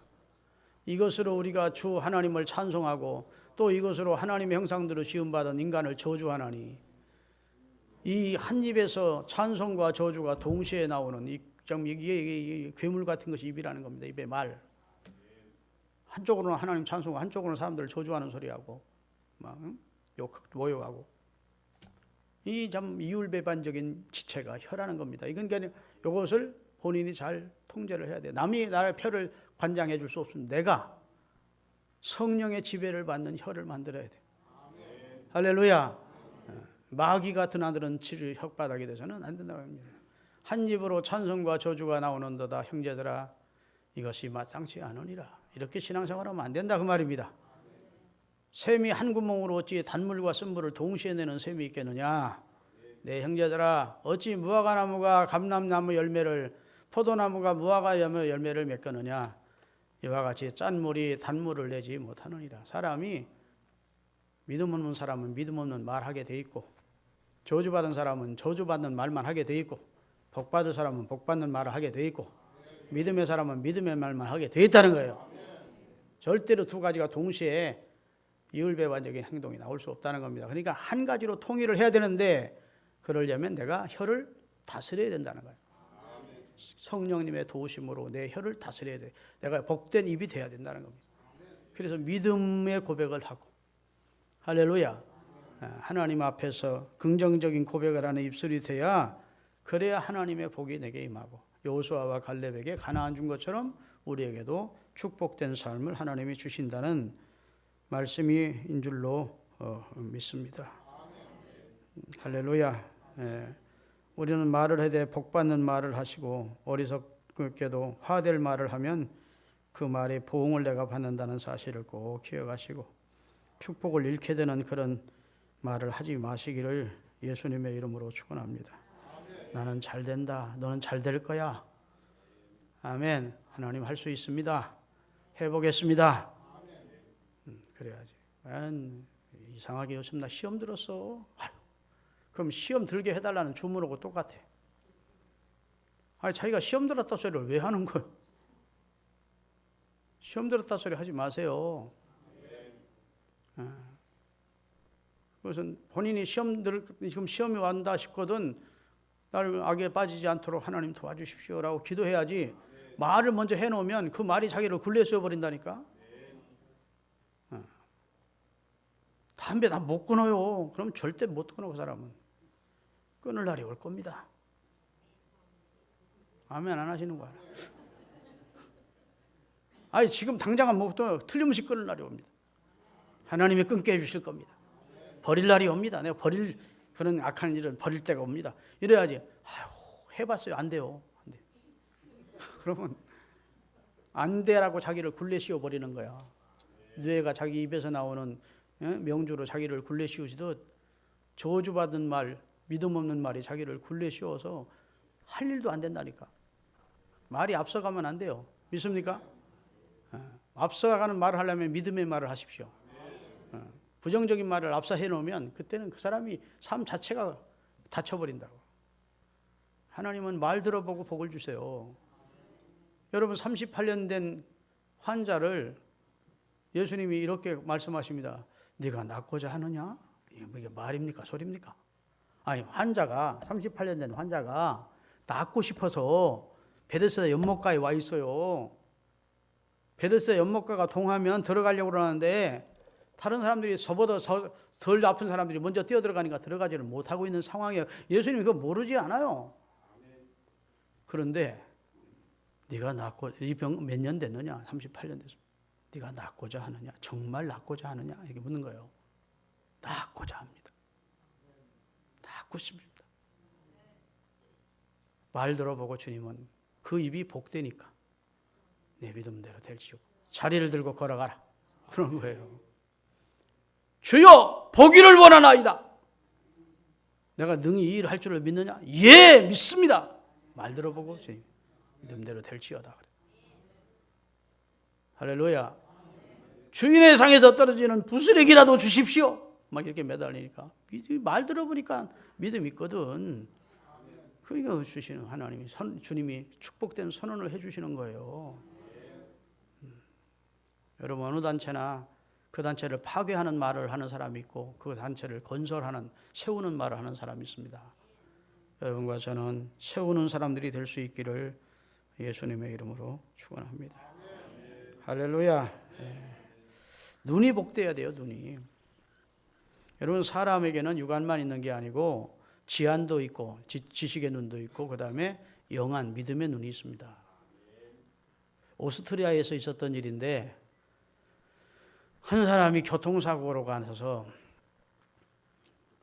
이것으로 우리가 주 하나님을 찬송하고 또 이것으로 하나님의 형상대로 지음받은 인간을 저주하나니 이 한 입에서 찬송과 저주가 동시에 나오는 이게 괴물 같은 것이 입이라는 겁니다. 입의 말. 한쪽으로는 하나님 찬송하고 한쪽으로는 사람들을 저주하는 소리하고 막 모욕하고 이 참 이율배반적인 지체가 혀라는 겁니다. 이것을 본인이 잘 통제를 해야 돼요. 남이 나의 혀를 관장해 줄 수 없습니다. 내가 성령의 지배를 받는 혀를 만들어야 돼. 할렐루야. 마귀 같은 아들은 치를 혓바닥에 대해서는 안 된다고 합니다. 한 입으로 찬송과 저주가 나오는도다. 형제들아 이것이 마땅치 않으니라. 이렇게 신앙생활하면 안 된다 그 말입니다. 샘이 한 구멍으로 어찌 단물과 쓴물을 동시에 내는 샘이 있겠느냐. 내 형제들아 어찌 무화과나무가 감람나무 열매를 포도나무가 무화과 열매를 맺거느냐. 이와 같이 짠 물이 단물을 내지 못하느니라. 사람이 믿음 없는 사람은 믿음 없는 말하게 돼 있고 저주받은 사람은 저주받는 말만 하게 돼 있고 복받을 사람은 복받는 말을 하게 돼 있고 믿음의 사람은 믿음의 말만 하게 돼 있다는 거예요. 절대로 두 가지가 동시에 이율배반적인 행동이 나올 수 없다는 겁니다. 그러니까 한 가지로 통일을 해야 되는데 그러려면 내가 혀를 다스려야 된다는 거예요. 성령님의 도우심으로 내 혀를 다스려야 돼. 내가 복된 입이 돼야 된다는 겁니다. 그래서 믿음의 고백을 하고, 할렐루야, 하나님 앞에서 긍정적인 고백을 하는 입술이 돼야, 그래야 하나님의 복이 내게 임하고 여호수아와 갈렙에게 가나안 준 것처럼 우리에게도 축복된 삶을 하나님이 주신다는 말씀인 줄로 믿습니다. 할렐루야. 우리는 말을 해대 복받는 말을 하시고 어리석게도 화될 말을 하면 그 말에 보응을 내가 받는다는 사실을 꼭 기억하시고 축복을 잃게 되는 그런 말을 하지 마시기를 예수님의 이름으로 축원합니다. 나는 잘 된다. 너는 잘 될 거야. 아멘. 하나님 할 수 있습니다. 해보겠습니다. 그래야지. 이상하게 요즘 나 시험 들었어. 아유, 그럼 시험 들게 해달라는 주문하고 똑같아. 아니, 자기가 시험 들었다 소리를 왜 하는 거예요? 시험 들었다 소리 하지 마세요. 그것은 본인이 지금 시험이 왔다 싶거든 나를 악에 빠지지 않도록 하나님 도와주십시오라고 기도해야지, 말을 먼저 해놓으면 그 말이 자기를 굴레 씌워버린다니까. 담배 나 못 끊어요. 그럼 절대 못 끊어. 그 사람은 끊을 날이 올 겁니다. 아멘 안 하시는 거야. 아니 지금 당장 안 먹어도 틀림없이 끊을 날이 옵니다. 하나님이 끊게 해주실 겁니다. 버릴 날이 옵니다. 내가 버릴 그런 악한 일을 버릴 때가 옵니다. 이래야지. 아유, 해봤어요. 안 돼요. 안 돼. 그러면 안 돼라고 자기를 굴레 씌워버리는 거야. 뇌가 자기 입에서 나오는 명주로 자기를 굴레 씌우시듯 저주받은 말, 믿음 없는 말이 자기를 굴레 씌워서 할 일도 안 된다니까. 말이 앞서가면 안 돼요. 믿습니까? 앞서가는 말을 하려면 믿음의 말을 하십시오. 부정적인 말을 앞서해 놓으면 그때는 그 사람이 삶 자체가 닫혀버린다고. 하나님은 말 들어보고 복을 주세요. 여러분 38년 된 환자를 예수님이 이렇게 말씀하십니다. 네가 낫고자 하느냐? 이게 말입니까? 소리입니까? 아니, 환자가 38년 된 환자가 낫고 싶어서 베데스다 연못가에 와 있어요. 베데스다 연못가가 동하면 들어가려고 그러는데 다른 사람들이 저보다 덜 아픈 사람들이 먼저 뛰어들어가니까 들어가지를 못하고 있는 상황이에요. 예수님이 그거 모르지 않아요. 그런데 네가 낫고 이 병 몇 년 됐느냐? 38년 됐습니다. 네가 낫고자 하느냐? 정말 낫고자 하느냐? 이렇게 묻는 거예요. 낫고자 합니다. 낫고 싶습니다. 말 들어보고 주님은 그 입이 복되니까 내 믿음대로 될지고 자리를 들고 걸어가라. 그런 거예요. 주여 보기를 원하나이다. 내가 능히 이 일을 할 줄을 믿느냐? 예, 믿습니다. 말 들어보고 주님 믿음대로 될지어다. 할렐루야. 주인의 상에서 떨어지는 부스레기라도 주십시오. 막 이렇게 매달리니까 말 들어보니까 믿음이 있거든. 그러니까 주시는 하나님이 주님이 축복된 선언을 해주시는 거예요. 여러분 어느 단체나 그 단체를 파괴하는 말을 하는 사람이 있고 그 단체를 건설하는 세우는 말을 하는 사람이 있습니다. 여러분과 저는 세우는 사람들이 될 수 있기를 예수님의 이름으로 축원합니다. 할렐루야. 눈이 복돼야 돼요. 눈이. 여러분 사람에게는 육안만 있는 게 아니고 지안도 있고 지식의 눈도 있고 그 다음에 영안 믿음의 눈이 있습니다. 오스트리아에서 있었던 일인데 한 사람이 교통사고로 가서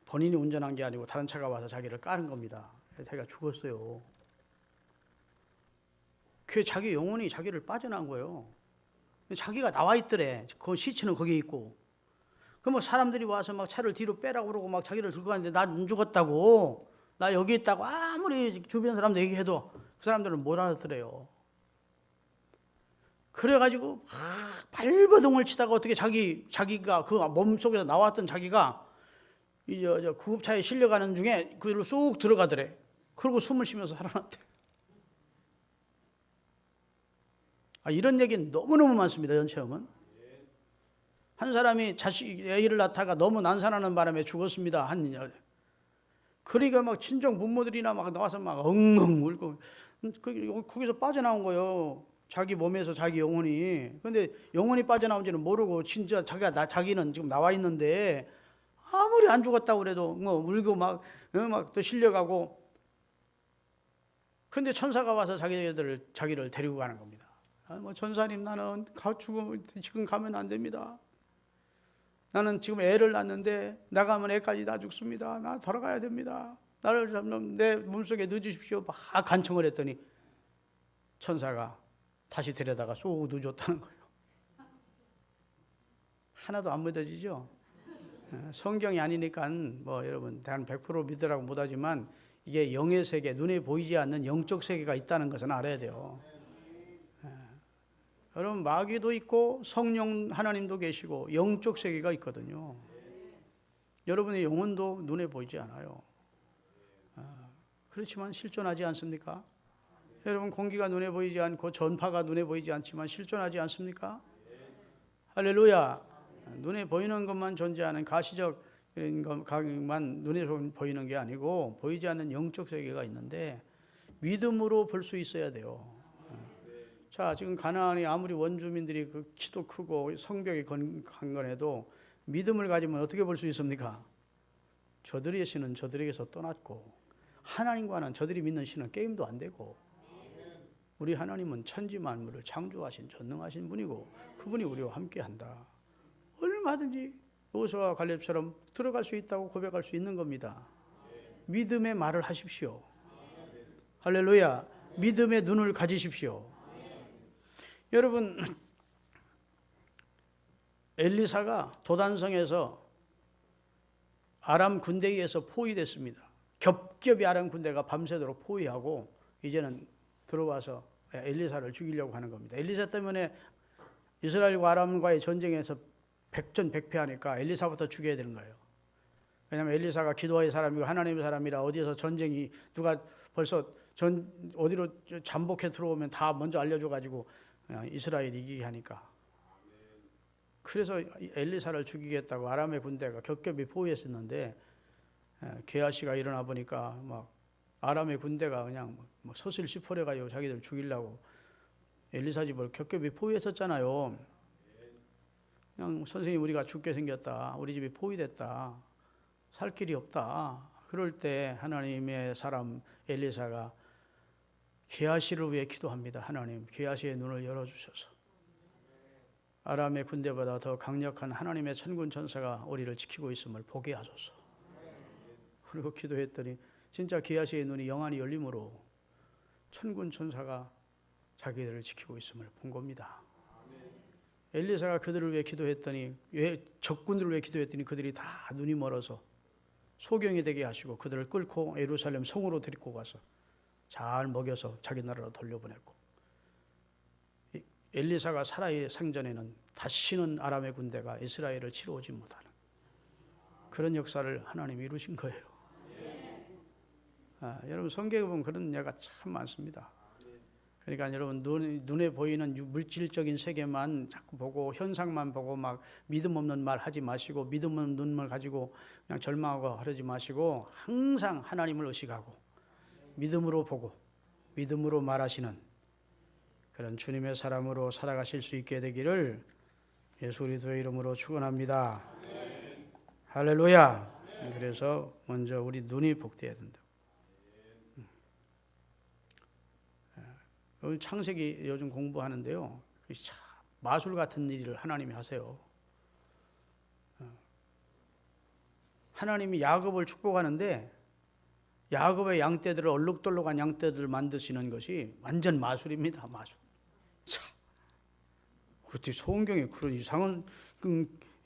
본인이 운전한 게 아니고 다른 차가 와서 자기를 까는 겁니다. 자기가 죽었어요. 그 자기 영혼이 자기를 빠져나간 거예요. 자기가 나와 있더래. 그 시체는 거기에 있고. 그럼 사람들이 와서 막 차를 뒤로 빼라고 그러고 막 자기를 들고 가는데 나 안 죽었다고, 나 여기 있다고 아무리 주변 사람들 얘기해도 그 사람들은 못 알아듣더래요. 그래가지고 막 발버둥을 치다가 어떻게 자기가 그 몸속에서 나왔던 자기가 이 구급차에 실려가는 중에 그로 쑥 들어가더래. 그리고 숨을 쉬면서 살아났대. 이런 얘기는 너무너무 많습니다. 이런 체험은. 한 사람이 애를 낳다가 너무 난산하는 바람에 죽었습니다. 그러니까 막 친정 부모들이나 막 나와서 막 엉엉 울고 거기서 빠져나온 거예요. 자기 몸에서 자기 영혼이. 근데 영혼이 빠져나온지는 모르고 진짜 자기는 지금 나와 있는데 아무리 안 죽었다고 그래도 뭐 울고 막 또 실려가고. 근데 천사가 와서 자기를 데리고 가는 겁니다. 뭐 천사님, 나는 지금 가면 안 됩니다. 나는 지금 애를 낳는데 나가면 애까지 다 죽습니다. 나 돌아가야 됩니다. 나를 좀 내 몸속에 넣어주십시오. 막 간청을 했더니 천사가 다시 데려다가 쏙 넣어줬다는 거예요. 하나도 안 믿어지죠? 성경이 아니니까 뭐 여러분 한 100% 믿으라고 못하지만 이게 영의 세계, 눈에 보이지 않는 영적 세계가 있다는 것은 알아야 돼요. 여러분 마귀도 있고 성령 하나님도 계시고 영적 세계가 있거든요. 여러분의 영혼도 눈에 보이지 않아요. 그렇지만 실존하지 않습니까? 여러분 공기가 눈에 보이지 않고 전파가 눈에 보이지 않지만 실존하지 않습니까? 할렐루야. 눈에 보이는 것만 존재하는 가시적 이런 것만 눈에 보이는 게 아니고 보이지 않는 영적 세계가 있는데 믿음으로 볼 수 있어야 돼요. 자, 지금 가나안이 아무리 원주민들이 그 키도 크고 성벽이 강건해도 믿음을 가지면 어떻게 볼 수 있습니까? 저들의 신은 저들에게서 떠났고 하나님과는 저들이 믿는 신은 게임도 안 되고 우리 하나님은 천지 만물을 창조하신 전능하신 분이고 그분이 우리와 함께한다. 얼마든지 여호수아와 갈렙처럼 들어갈 수 있다고 고백할 수 있는 겁니다. 믿음의 말을 하십시오. 할렐루야. 믿음의 눈을 가지십시오. 여러분 엘리사가 도단성에서 아람 군대에 의해서 포위됐습니다. 겹겹이 아람 군대가 밤새도록 포위하고 이제는 들어와서 엘리사를 죽이려고 하는 겁니다. 엘리사 때문에 이스라엘과 아람과의 전쟁에서 백전백패하니까 엘리사부터 죽여야 되는 거예요. 왜냐하면 엘리사가 기도의 사람이고 하나님의 사람이라 어디에서 전쟁이 누가 벌써 어디로 잠복해 들어오면 다 먼저 알려줘가지고 이스라엘이 이기게 하니까. 그래서 엘리사를 죽이겠다고 아람의 군대가 겹겹이 포위했었는데 게하시가 일어나 보니까 막 아람의 군대가 그냥 막 서슬시퍼래가지고 자기들 죽이려고 엘리사 집을 겹겹이 포위했었잖아요. 그냥 선생님 우리가 죽게 생겼다. 우리 집이 포위됐다. 살 길이 없다. 그럴 때 하나님의 사람 엘리사가 게하시를 위해 기도합니다. 하나님, 게하시의 눈을 열어주셔서 아람의 군대보다 더 강력한 하나님의 천군 천사가 우리를 지키고 있음을 보게 하소서. 그리고 기도했더니 진짜 게하시의 눈이 영안이 열림으로 천군 천사가 자기들을 지키고 있음을 본 겁니다. 엘리사가 그들을 위해 기도했더니 적군들을 위해 기도했더니 그들이 다 눈이 멀어서 소경이 되게 하시고 그들을 끌고 예루살렘 성으로 데리고 가서 잘 먹여서 자기 나라로 돌려보냈고 엘리사가 살아의 생전에는 다시는 아람의 군대가 이스라엘을 치러 오지 못하는 그런 역사를 하나님이 이루신 거예요. 여러분 성경에 보면 그런 예가 참 많습니다. 그러니까 여러분 눈에 보이는 물질적인 세계만 자꾸 보고 현상만 보고 막 믿음 없는 말 하지 마시고 믿음 없는 눈을 가지고 그냥 절망하고 하지 마시고 항상 하나님을 의식하고 믿음으로 보고 믿음으로 말하시는 그런 주님의 사람으로 살아가실 수 있게 되기를 예수 그리스도의 이름으로 축원합니다. 할렐루야. 그래서 먼저 우리 눈이 복되어야 된다. 창세기 요즘 공부하는데요. 마술 같은 일을 하나님이 하세요. 하나님이 야곱을 축복하는데 야곱의 양떼들을 얼룩덜룩한 양떼들을 만드시는 것이 완전 마술입니다. 마술. 어떻게 성경에 그런 이상한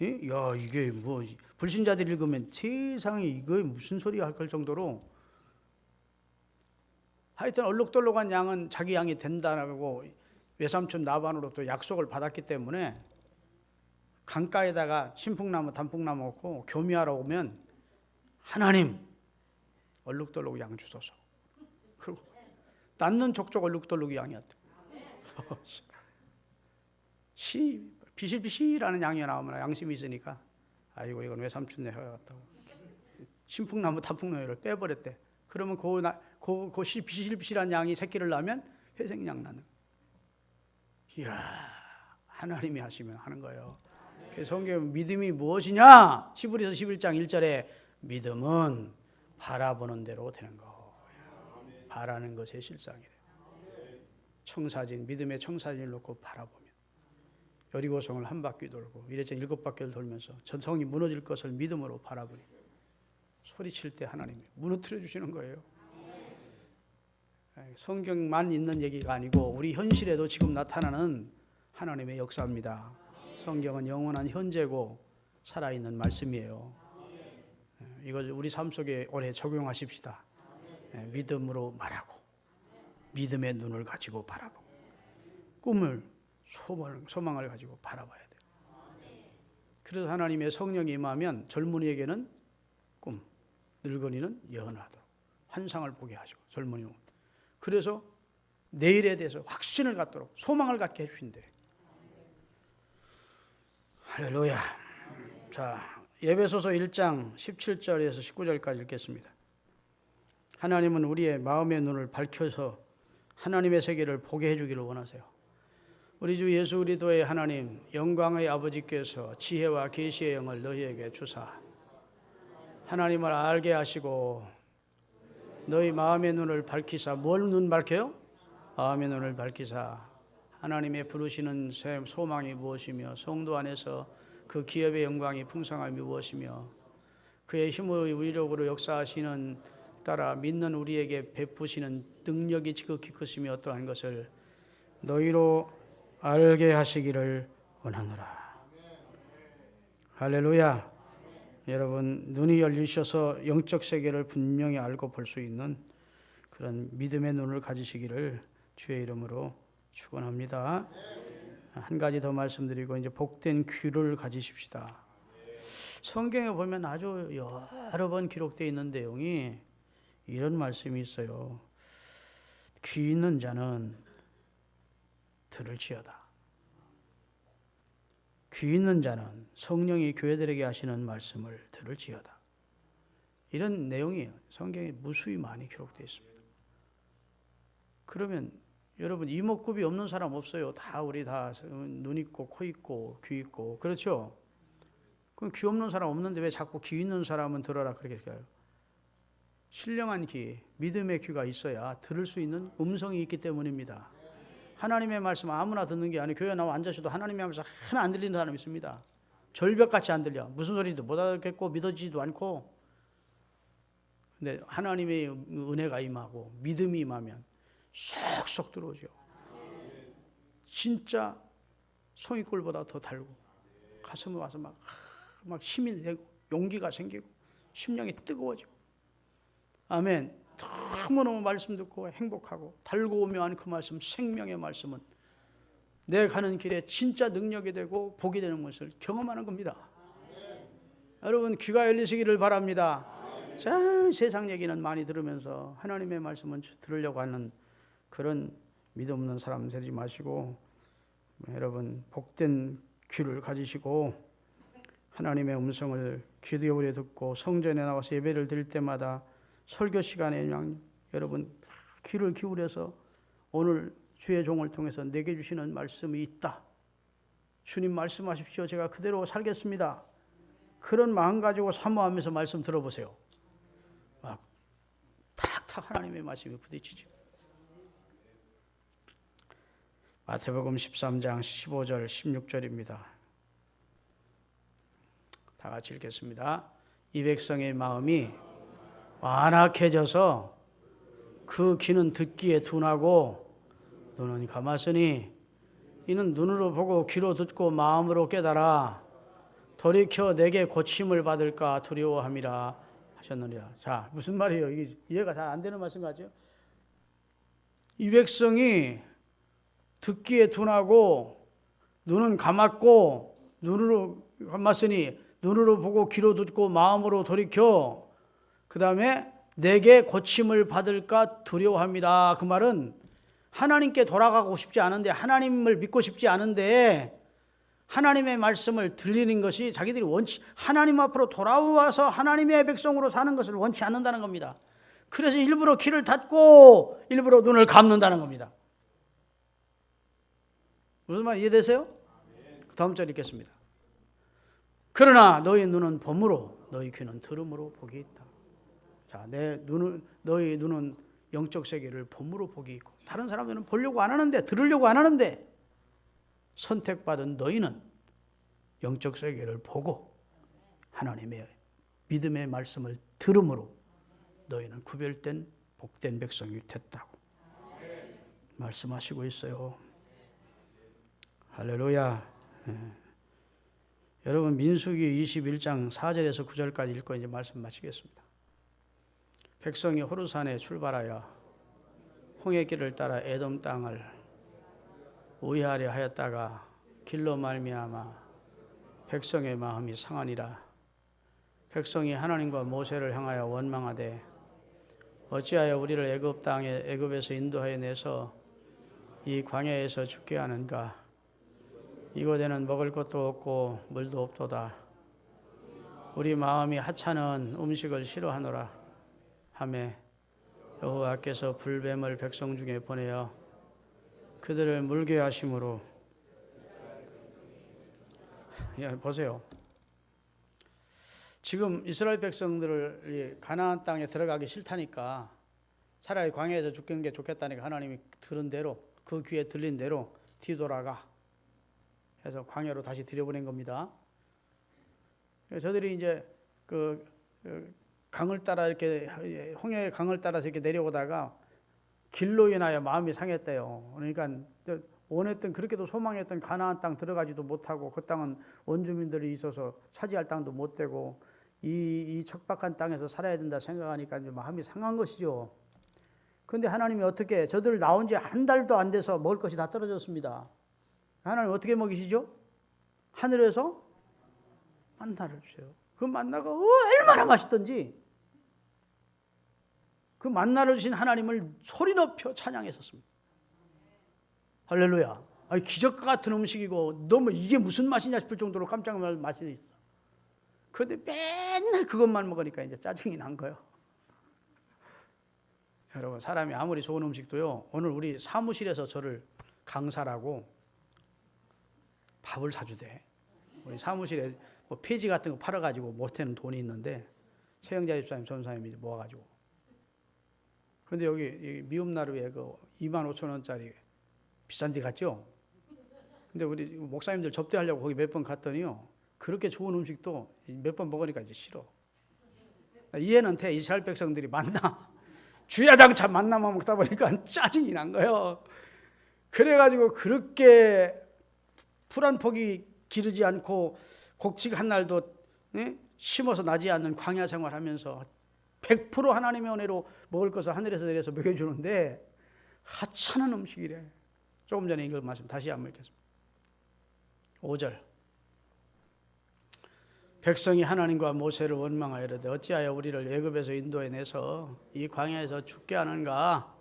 야 이게 뭐 불신자들 읽으면 세상에 이거 무슨 소리야 할 정도로 하여튼 얼룩덜룩한 양은 자기 양이 된다고 외삼촌 라반으로부터 약속을 받았기 때문에 강가에다가 신풍나무 단풍나무 없고 교미하러 오면 하나님 얼룩덜룩 양 주소서. 그리고 낳는 족족 얼룩덜룩 양이었다. 비실비실하는 양이 나오면 양심이 있으니까 아이고 이건 외삼촌네 해야겠다고 신풍나무 단풍나무를 빼버렸대. 그러면 그 비실비실한 양이 새끼를 낳으면 회생양 낳는. 이야, 하나님이 하시면 하는 거예요. 성경 믿음이 무엇이냐? 히브리서 11장 1절에 믿음은 바라보는 대로 되는 거. 바라는 것의 실상이래. 청사진, 믿음의 청사진을 놓고 바라보면 여리고성을 한 바퀴 돌고 이래저래 7바퀴를 돌면서 전 성이 무너질 것을 믿음으로 바라보니 소리칠 때 하나님이 무너뜨려 주시는 거예요. 성경만 있는 얘기가 아니고 우리 현실에도 지금 나타나는 하나님의 역사입니다. 성경은 영원한 현재고 살아있는 말씀이에요. 이걸 우리 삶 속에 오래 적용하십시다. 믿음으로 말하고 믿음의 눈을 가지고 바라보고 꿈을 소망을 가지고 바라봐야 돼요. 그래서 하나님의 성령이 임하면 젊은이에게는 꿈, 늙은이는 예언하도록 환상을 보게 하시고 젊은이는 그래서 내일에 대해서 확신을 갖도록 소망을 갖게 해주신대. 할렐루야. 자, 에베소서 1장 17절에서 19절까지 읽겠습니다. 하나님은 우리의 마음의 눈을 밝혀서 하나님의 세계를 보게 해주기를 원하세요. 우리 주 예수 그리스도의 하나님 영광의 아버지께서 지혜와 계시의 영을 너희에게 주사 하나님을 알게 하시고 너희 마음의 눈을 밝히사. 뭘 눈 밝혀요? 마음의 눈을 밝히사 하나님의 부르시는 소망이 무엇이며 성도 안에서 그 기업의 영광이 풍성함이 무엇이며 그의 힘의 위력으로 역사하시는 따라 믿는 우리에게 베푸시는 능력이 지극히 크심이 어떠한 것을 너희로 알게 하시기를 원하노라. 할렐루야. 여러분 눈이 열리셔서 영적 세계를 분명히 알고 볼 수 있는 그런 믿음의 눈을 가지시기를 주의 이름으로 축원합니다. 한 가지 더 말씀드리고 이제 복된 귀를 가지십시다. 성경에 보면 아주 여러 번 기록되어 있는 내용이 이런 말씀이 있어요. 귀 있는 자는 들을지어다. 귀 있는 자는 성령이 교회들에게 하시는 말씀을 들을지어다. 이런 내용이 성경에 무수히 많이 기록되어 있습니다. 그러면 여러분 이목구비 없는 사람 없어요. 우리 다 눈 있고 코 있고 귀 있고 그렇죠? 그럼 귀 없는 사람 없는데 왜 자꾸 귀 있는 사람은 들어라 그렇게 해요? 신령한 귀, 믿음의 귀가 있어야 들을 수 있는 음성이 있기 때문입니다. 하나님의 말씀 아무나 듣는 게 아니고 교회 나와 앉아서도 하나님의 말씀 하나 안 들리는 사람이 있습니다. 절벽같이 안 들려. 무슨 소리도 못 알아듣겠고 믿어지지도 않고. 근데 하나님의 은혜가 임하고 믿음이 임하면 쏙쏙 들어오죠. 진짜 송이꿀보다 더 달고 가슴에 와서 막 힘이 되고 용기가 생기고 심령이 뜨거워지고. 아멘. 너무너무 말씀 듣고 행복하고 달고 오묘한 그 말씀, 생명의 말씀은 내 가는 길에 진짜 능력이 되고 복이 되는 것을 경험하는 겁니다. 여러분 귀가 열리시기를 바랍니다. 자, 세상 얘기는 많이 들으면서 하나님의 말씀은 들으려고 하는 그런 믿음 없는 사람 되지 마시고 여러분 복된 귀를 가지시고 하나님의 음성을 기도에 듣고 성전에 나와서 예배를 드릴 때마다 설교 시간에 여러분 귀를 기울여서 오늘 주의 종을 통해서 내게 주시는 말씀이 있다. 주님 말씀하십시오. 제가 그대로 살겠습니다. 그런 마음 가지고 사모하면서 말씀 들어보세요. 막 탁탁 하나님의 말씀이 부딪히죠. 마태복음 13장 15절 16절입니다. 다 같이 읽겠습니다. 이 백성의 마음이 완악해져서 그 귀는 듣기에 둔하고 눈은 감았으니 이는 눈으로 보고 귀로 듣고 마음으로 깨달아 돌이켜 내게 고침을 받을까 두려워함이라 하셨느니라. 자, 무슨 말이에요? 이게 이해가 잘 안 되는 말씀 같죠? 이 백성이 듣기에 둔하고 눈은 감았고 눈으로 감았으니 눈으로 보고 귀로 듣고 마음으로 돌이켜 그 다음에 내게 고침을 받을까 두려워합니다. 그 말은 하나님께 돌아가고 싶지 않은데 하나님을 믿고 싶지 않은데 하나님의 말씀을 들리는 것이 자기들이 하나님 앞으로 돌아와서 하나님의 백성으로 사는 것을 원치 않는다는 겁니다. 그래서 일부러 귀를 닫고 일부러 눈을 감는다는 겁니다. 무슨 말 이해되세요? 다음 절 읽겠습니다. 그러나 너희 눈은 봄으로 너희 귀는 들음으로 복이 있다. 자, 너희 눈은 영적 세계를 봄으로 복이 있고 다른 사람들은 보려고 안 하는데 들으려고 안 하는데 선택받은 너희는 영적 세계를 보고 하나님의 믿음의 말씀을 들음으로 너희는 구별된 복된 백성이 됐다고 말씀하시고 있어요. 할렐루야. 여러분 민수기 21장 4절에서 9절까지 읽고 이제 말씀 마치겠습니다. 백성이 호르산에 출발하여 홍해길을 따라 에돔 땅을 우회하려 하였다가 길로 말미암아 백성의 마음이 상하니라. 백성이 하나님과 모세를 향하여 원망하되 어찌하여 우리를 애굽에서 인도하여 내서 이 광야에서 죽게 하는가. 이곳에는 먹을 것도 없고 물도 없도다. 우리 마음이 하찮은 음식을 싫어하노라 하매 여호와께서 불뱀을 백성 중에 보내어 그들을 물게 하심으로. 보세요. 지금 이스라엘 백성들을 가나안 땅에 들어가기 싫다니까 차라리 광야에서 죽는 게 좋겠다니까 하나님이 들은 대로 그 귀에 들린 대로 뒤돌아가 해서 광야로 다시 들여보낸 겁니다. 저들이 이제 그 강을 따라 이렇게 홍해 강을 따라서 이렇게 내려오다가 길로 인하여 마음이 상했대요. 그러니까 원했던 그렇게도 소망했던 가나안 땅 들어가지도 못하고 그 땅은 원주민들이 있어서 차지할 땅도 못 되고 이 척박한 땅에서 살아야 된다 생각하니까 이제 마음이 상한 것이죠. 그런데 하나님이 어떻게 저들 나온 지 한 달도 안 돼서 먹을 것이 다 떨어졌습니다. 하나님 어떻게 먹이시죠? 하늘에서 만나를 주세요. 그 만나가 얼마나 맛있던지 그 만나를 주신 하나님을 소리 높여 찬양했었습니다. 할렐루야. 아니, 기적과 같은 음식이고 너무 이게 무슨 맛이냐 싶을 정도로 깜짝 놀랄 맛이 있어. 그런데 맨날 그것만 먹으니까 이제 짜증이 난 거예요. 여러분, 사람이 아무리 좋은 음식도요, 오늘 우리 사무실에서 저를 강사라고 밥을 사주대. 우리 사무실에 뭐 폐지 같은 거 팔아가지고 못하는 돈이 있는데 최영자 집사님, 전사님이 모아가지고. 그런데 여기 미음나루에 그 25,000원짜리 비싼 데 갔죠? 근데 우리 목사님들 접대하려고 거기 몇 번 갔더니요, 그렇게 좋은 음식도 몇 번 먹으니까 이제 싫어. 이해는 돼. 이스라엘 백성들이 만나 주야장차 만나만 먹다 보니까 짜증이 난 거예요. 그래가지고 그렇게 풀 한 폭이 기르지 않고 곡식 한 날도 심어서 나지 않는 광야 생활하면서 100% 하나님의 은혜로 먹을 것을 하늘에서 내려서 먹여주는데 하찮은 음식이래. 조금 전에 읽은 말씀 다시 한번 읽겠습니다. 5절. 백성이 하나님과 모세를 원망하여되 어찌하여 우리를 애굽에서 인도해 내서 이 광야에서 죽게 하는가.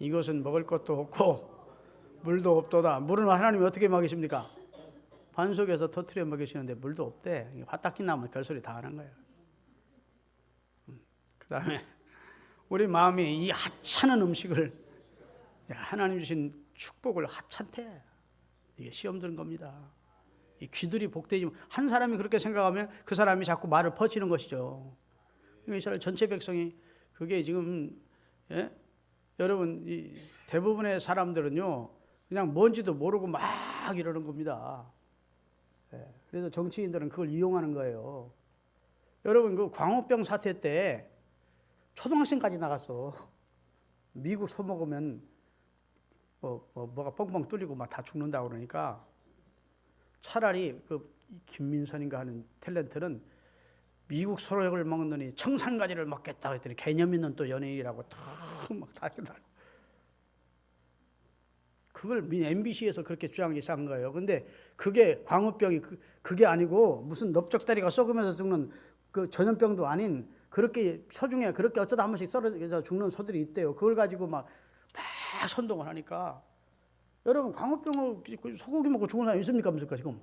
이것은 먹을 것도 없고 물도 없도다. 물은 하나님이 어떻게 먹이십니까? 반석에서 터트려 먹이시는데 물도 없대. 화딱지 나면 별소리 다 하는 거예요. 그 다음에 우리 마음이 이 하찮은 음식을, 하나님 주신 축복을 하찮대. 이게 시험 드는 겁니다. 이 귀들이 복되지. 한 사람이 그렇게 생각하면 그 사람이 자꾸 말을 퍼치는 것이죠. 이스라엘 전체 백성이 그게 지금, 여러분, 이 대부분의 사람들은요 그냥 뭔지도 모르고 막 이러는 겁니다. 그래서 정치인들은 그걸 이용하는 거예요. 여러분, 그 광우병 사태 때 초등학생까지 나갔어. 미국 소 먹으면 뭐가 뻥뻥 뚫리고 막 다 죽는다고 그러니까 차라리 그 김민선인가 하는 탤런트는 미국 소를 먹느니 청산가지를 먹겠다고 했더니 개념 있는 또 연예인이라고 다 그걸 MBC에서 그렇게 주장하기 시작한 거예요. 근데 그게 광우병이 그게 아니고 무슨 넓적다리가 썩으면서 죽는 그 전염병도 아닌 그렇게 소 중에 그렇게 어쩌다 한 번씩 썰어서 죽는 소들이 있대요. 그걸 가지고 막 선동을 하니까 여러분 광우병을 소고기 먹고 죽은 사람 있습니까? 없습니까 지금?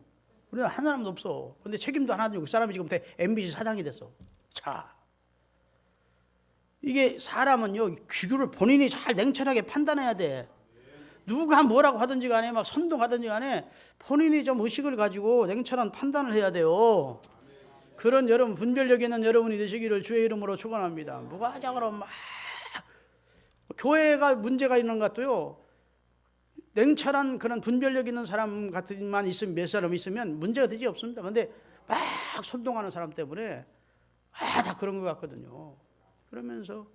우리는 한 사람도 없어. 근데 책임도 하나 안 지고 그 사람이 지금 MBC 사장이 됐어. 자, 이게 사람은요, 귀교를 본인이 잘 냉철하게 판단해야 돼. 누가 뭐라고 하든지 간에 막 선동하든지 간에 본인이 좀 의식을 가지고 냉철한 판단을 해야 돼요. 그런 여러분, 분별력 있는 여러분이 되시기를 주의 이름으로 축원합니다. 무과학으로 막 교회가 문제가 있는 것도요, 냉철한 그런 분별력 있는 사람 같은만 있으면, 몇 사람 있으면 문제가 되지 없습니다. 근데 막 선동하는 사람 때문에 다 그런 것 같거든요. 그러면서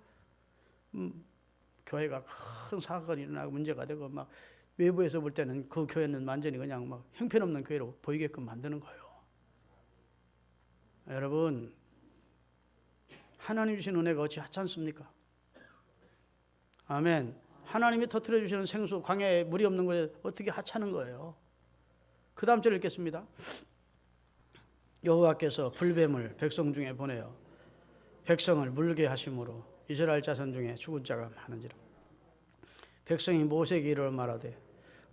교회가 큰 사건이 일어나고 문제가 되고, 막 외부에서 볼 때는 그 교회는 완전히 그냥 막 형편없는 교회로 보이게끔 만드는 거예요. 여러분, 하나님 주신 은혜가 어찌 하찮 않습니까? 아멘. 하나님이 터뜨려 주시는 생수, 광야에 물이 없는 거에 어떻게 하찮은 거예요? 그 다음 절 읽겠습니다. 여호와께서 불뱀을 백성 중에 보내어 백성을 물게 하심으로 이스라엘 자손 중에 죽은 자가 많은지라. 백성이 모세에게 이르러 말하되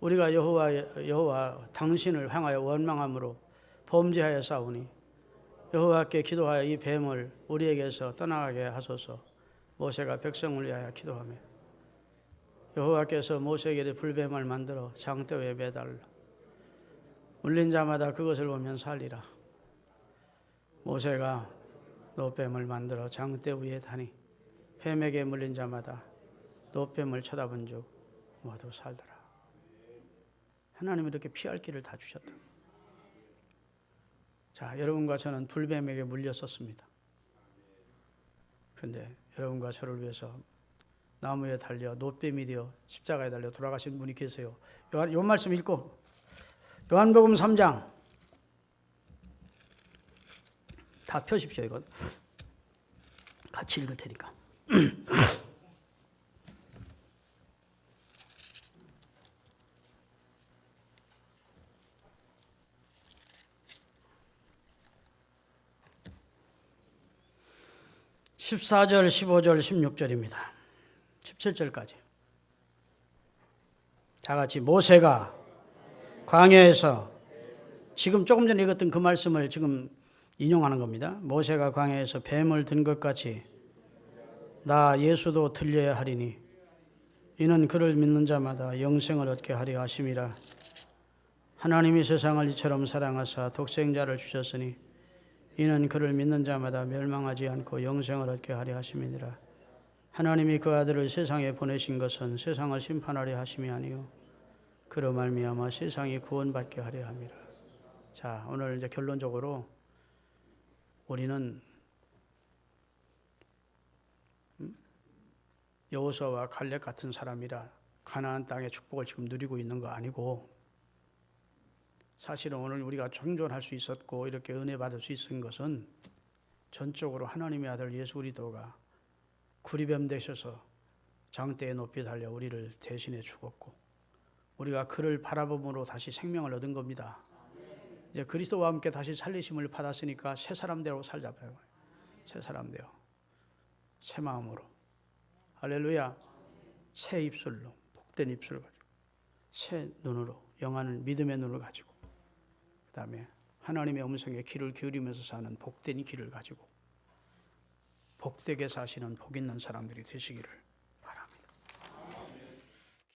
우리가 여호와 당신을 향하여 원망함으로 범죄하여 싸우니 여호와께 기도하여 이 뱀을 우리에게서 떠나가게 하소서. 모세가 백성을 위하여 기도하며 여호와께서 모세에게 불뱀을 만들어 장대 위에 매달라 물린 자마다 그것을 보면 살리라. 모세가 노뱀을 만들어 장대 위에 다니 뱀에게 물린 자마다 노뱀을 쳐다본 즉 모두 살더라. 하나님이 이렇게 피할 길을 다 주셨다. 자, 여러분과 저는 불뱀에게 물렸었습니다. 그런데 여러분과 저를 위해서 나무에 달려 노뱀이 되어 십자가에 달려 돌아가신 분이 계세요. 요 말씀 읽고 요한복음 3장 다 펴십시오. 이거 같이 읽을 테니까. 14절, 15절, 16절입니다. 17절까지. 다 같이 모세가 광야에서, 지금 조금 전에 읽었던 그 말씀을 지금 인용하는 겁니다. 모세가 광야에서 뱀을 든 것 같이 나 예수도 들려야 하리니 이는 그를 믿는 자마다 영생을 얻게 하려 하심이라. 하나님이 세상을 이처럼 사랑하사 독생자를 주셨으니 이는 그를 믿는 자마다 멸망하지 않고 영생을 얻게 하려 하심이니라. 하나님이 그 아들을 세상에 보내신 것은 세상을 심판하려 하심이 아니요 그로 말미암아 세상이 구원받게 하려 함이라. 자, 오늘 이제 결론적으로 우리는 여호수아와 갈렙 같은 사람이라 가나안 땅의 축복을 지금 누리고 있는 거 아니고, 사실은 오늘 우리가 생존할 수 있었고 이렇게 은혜 받을 수 있은 것은 전적으로 하나님의 아들 예수 그리스도가 구리뱀 되셔서 장대에 높이 달려 우리를 대신해 죽었고 우리가 그를 바라봄으로 다시 생명을 얻은 겁니다. 이제 그리스도와 함께 다시 살리심을 받았으니까 새 사람대로 살자고요. 새 사람대로, 새 마음으로, 할렐루야. 새 입술로, 복된 입술을 가지고, 새 눈으로, 영하는 믿음의 눈을 가지고, 그 다음에 하나님의 음성에 귀를 기울이면서 사는 복된 귀를 가지고 복되게 사시는 복 있는 사람들이 되시기를